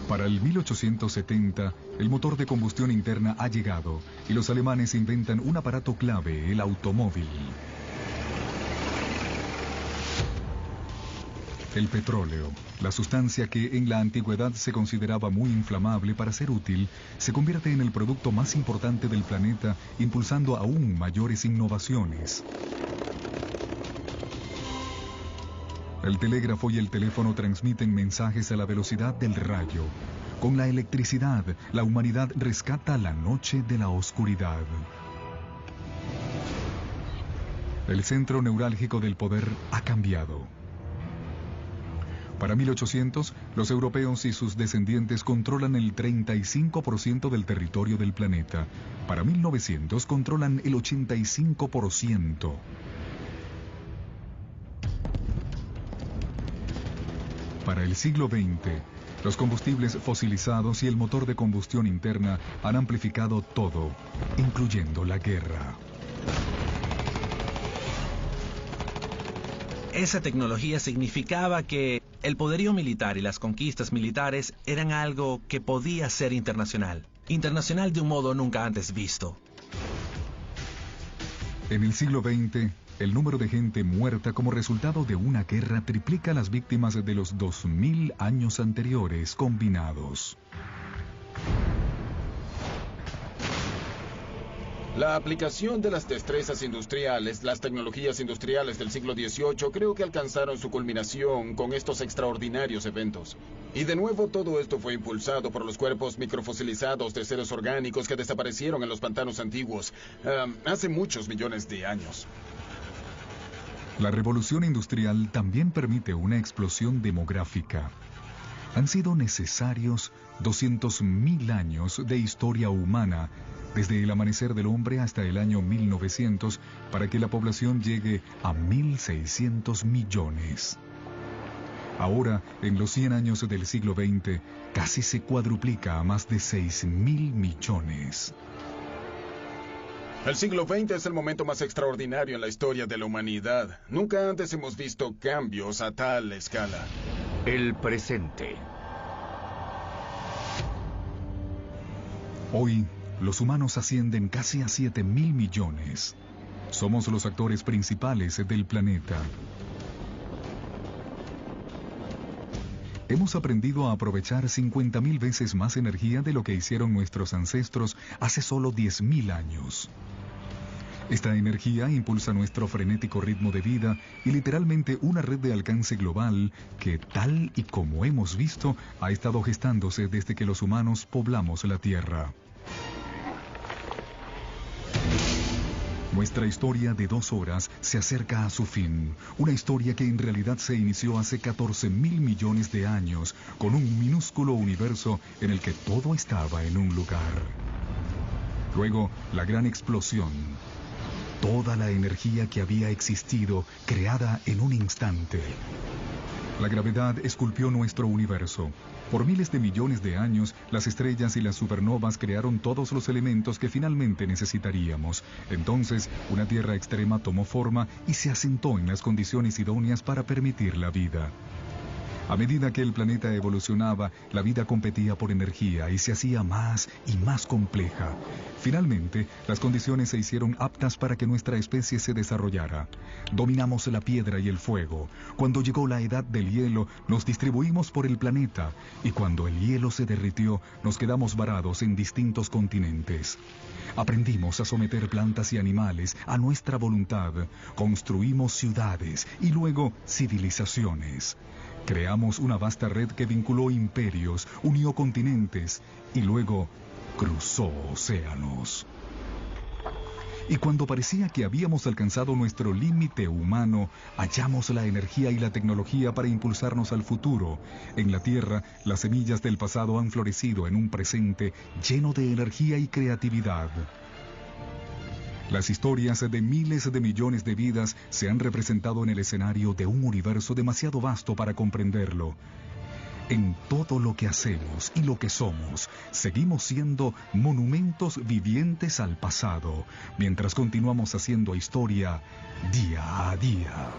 Para el 1870, el motor de combustión interna ha llegado y los alemanes inventan un aparato clave, el automóvil. El petróleo, la sustancia que en la antigüedad se consideraba muy inflamable para ser útil, se convierte en el producto más importante del planeta, impulsando aún mayores innovaciones. El telégrafo y el teléfono transmiten mensajes a la velocidad del rayo. Con la electricidad, la humanidad rescata la noche de la oscuridad. El centro neurálgico del poder ha cambiado. Para 1800, los europeos y sus descendientes controlan el 35% del territorio del planeta. Para 1900, controlan el 85%. Para el siglo XX, los combustibles fosilizados y el motor de combustión interna han amplificado todo, incluyendo la guerra. Esa tecnología significaba que el poderío militar y las conquistas militares eran algo que podía ser internacional. Internacional de un modo nunca antes visto. En el siglo XX, el número de gente muerta como resultado de una guerra triplica las víctimas de los 2000 años anteriores combinados. La aplicación de las destrezas industriales, las tecnologías industriales del siglo XVIII, creo que alcanzaron su culminación con estos extraordinarios eventos. Y de nuevo todo esto fue impulsado por los cuerpos microfosilizados de seres orgánicos que desaparecieron en los pantanos antiguos hace muchos millones de años. La revolución industrial también permite una explosión demográfica. Han sido necesarios 200.000 años de historia humana, desde el amanecer del hombre hasta el año 1900, para que la población llegue a 1.600 millones. Ahora, en los 100 años del siglo XX, casi se cuadruplica a más de 6.000 millones. El siglo XX es el momento más extraordinario en la historia de la humanidad. Nunca antes hemos visto cambios a tal escala. El presente. Hoy, los humanos ascienden casi a 7.000 millones. Somos los actores principales del planeta. Hemos aprendido a aprovechar 50.000 veces más energía de lo que hicieron nuestros ancestros hace solo 10.000 años. Esta energía impulsa nuestro frenético ritmo de vida y literalmente una red de alcance global que, tal y como hemos visto, ha estado gestándose desde que los humanos poblamos la Tierra. Nuestra historia de 2 horas se acerca a su fin. Una historia que en realidad se inició hace 14.000 millones de años, con un minúsculo universo en el que todo estaba en un lugar. Luego, la gran explosión. Toda la energía que había existido, creada en un instante. La gravedad esculpió nuestro universo. Por miles de millones de años, las estrellas y las supernovas crearon todos los elementos que finalmente necesitaríamos. Entonces, una Tierra extrema tomó forma y se asentó en las condiciones idóneas para permitir la vida. A medida que el planeta evolucionaba, la vida competía por energía y se hacía más y más compleja. Finalmente, las condiciones se hicieron aptas para que nuestra especie se desarrollara. Dominamos la piedra y el fuego. Cuando llegó la edad del hielo, nos distribuimos por el planeta. Y cuando el hielo se derritió, nos quedamos varados en distintos continentes. Aprendimos a someter plantas y animales a nuestra voluntad. Construimos ciudades y luego civilizaciones. Creamos una vasta red que vinculó imperios, unió continentes y luego cruzó océanos. Y cuando parecía que habíamos alcanzado nuestro límite humano, hallamos la energía y la tecnología para impulsarnos al futuro. En la Tierra, las semillas del pasado han florecido en un presente lleno de energía y creatividad. Las historias de miles de millones de vidas se han representado en el escenario de un universo demasiado vasto para comprenderlo. En todo lo que hacemos y lo que somos, seguimos siendo monumentos vivientes al pasado, mientras continuamos haciendo historia día a día.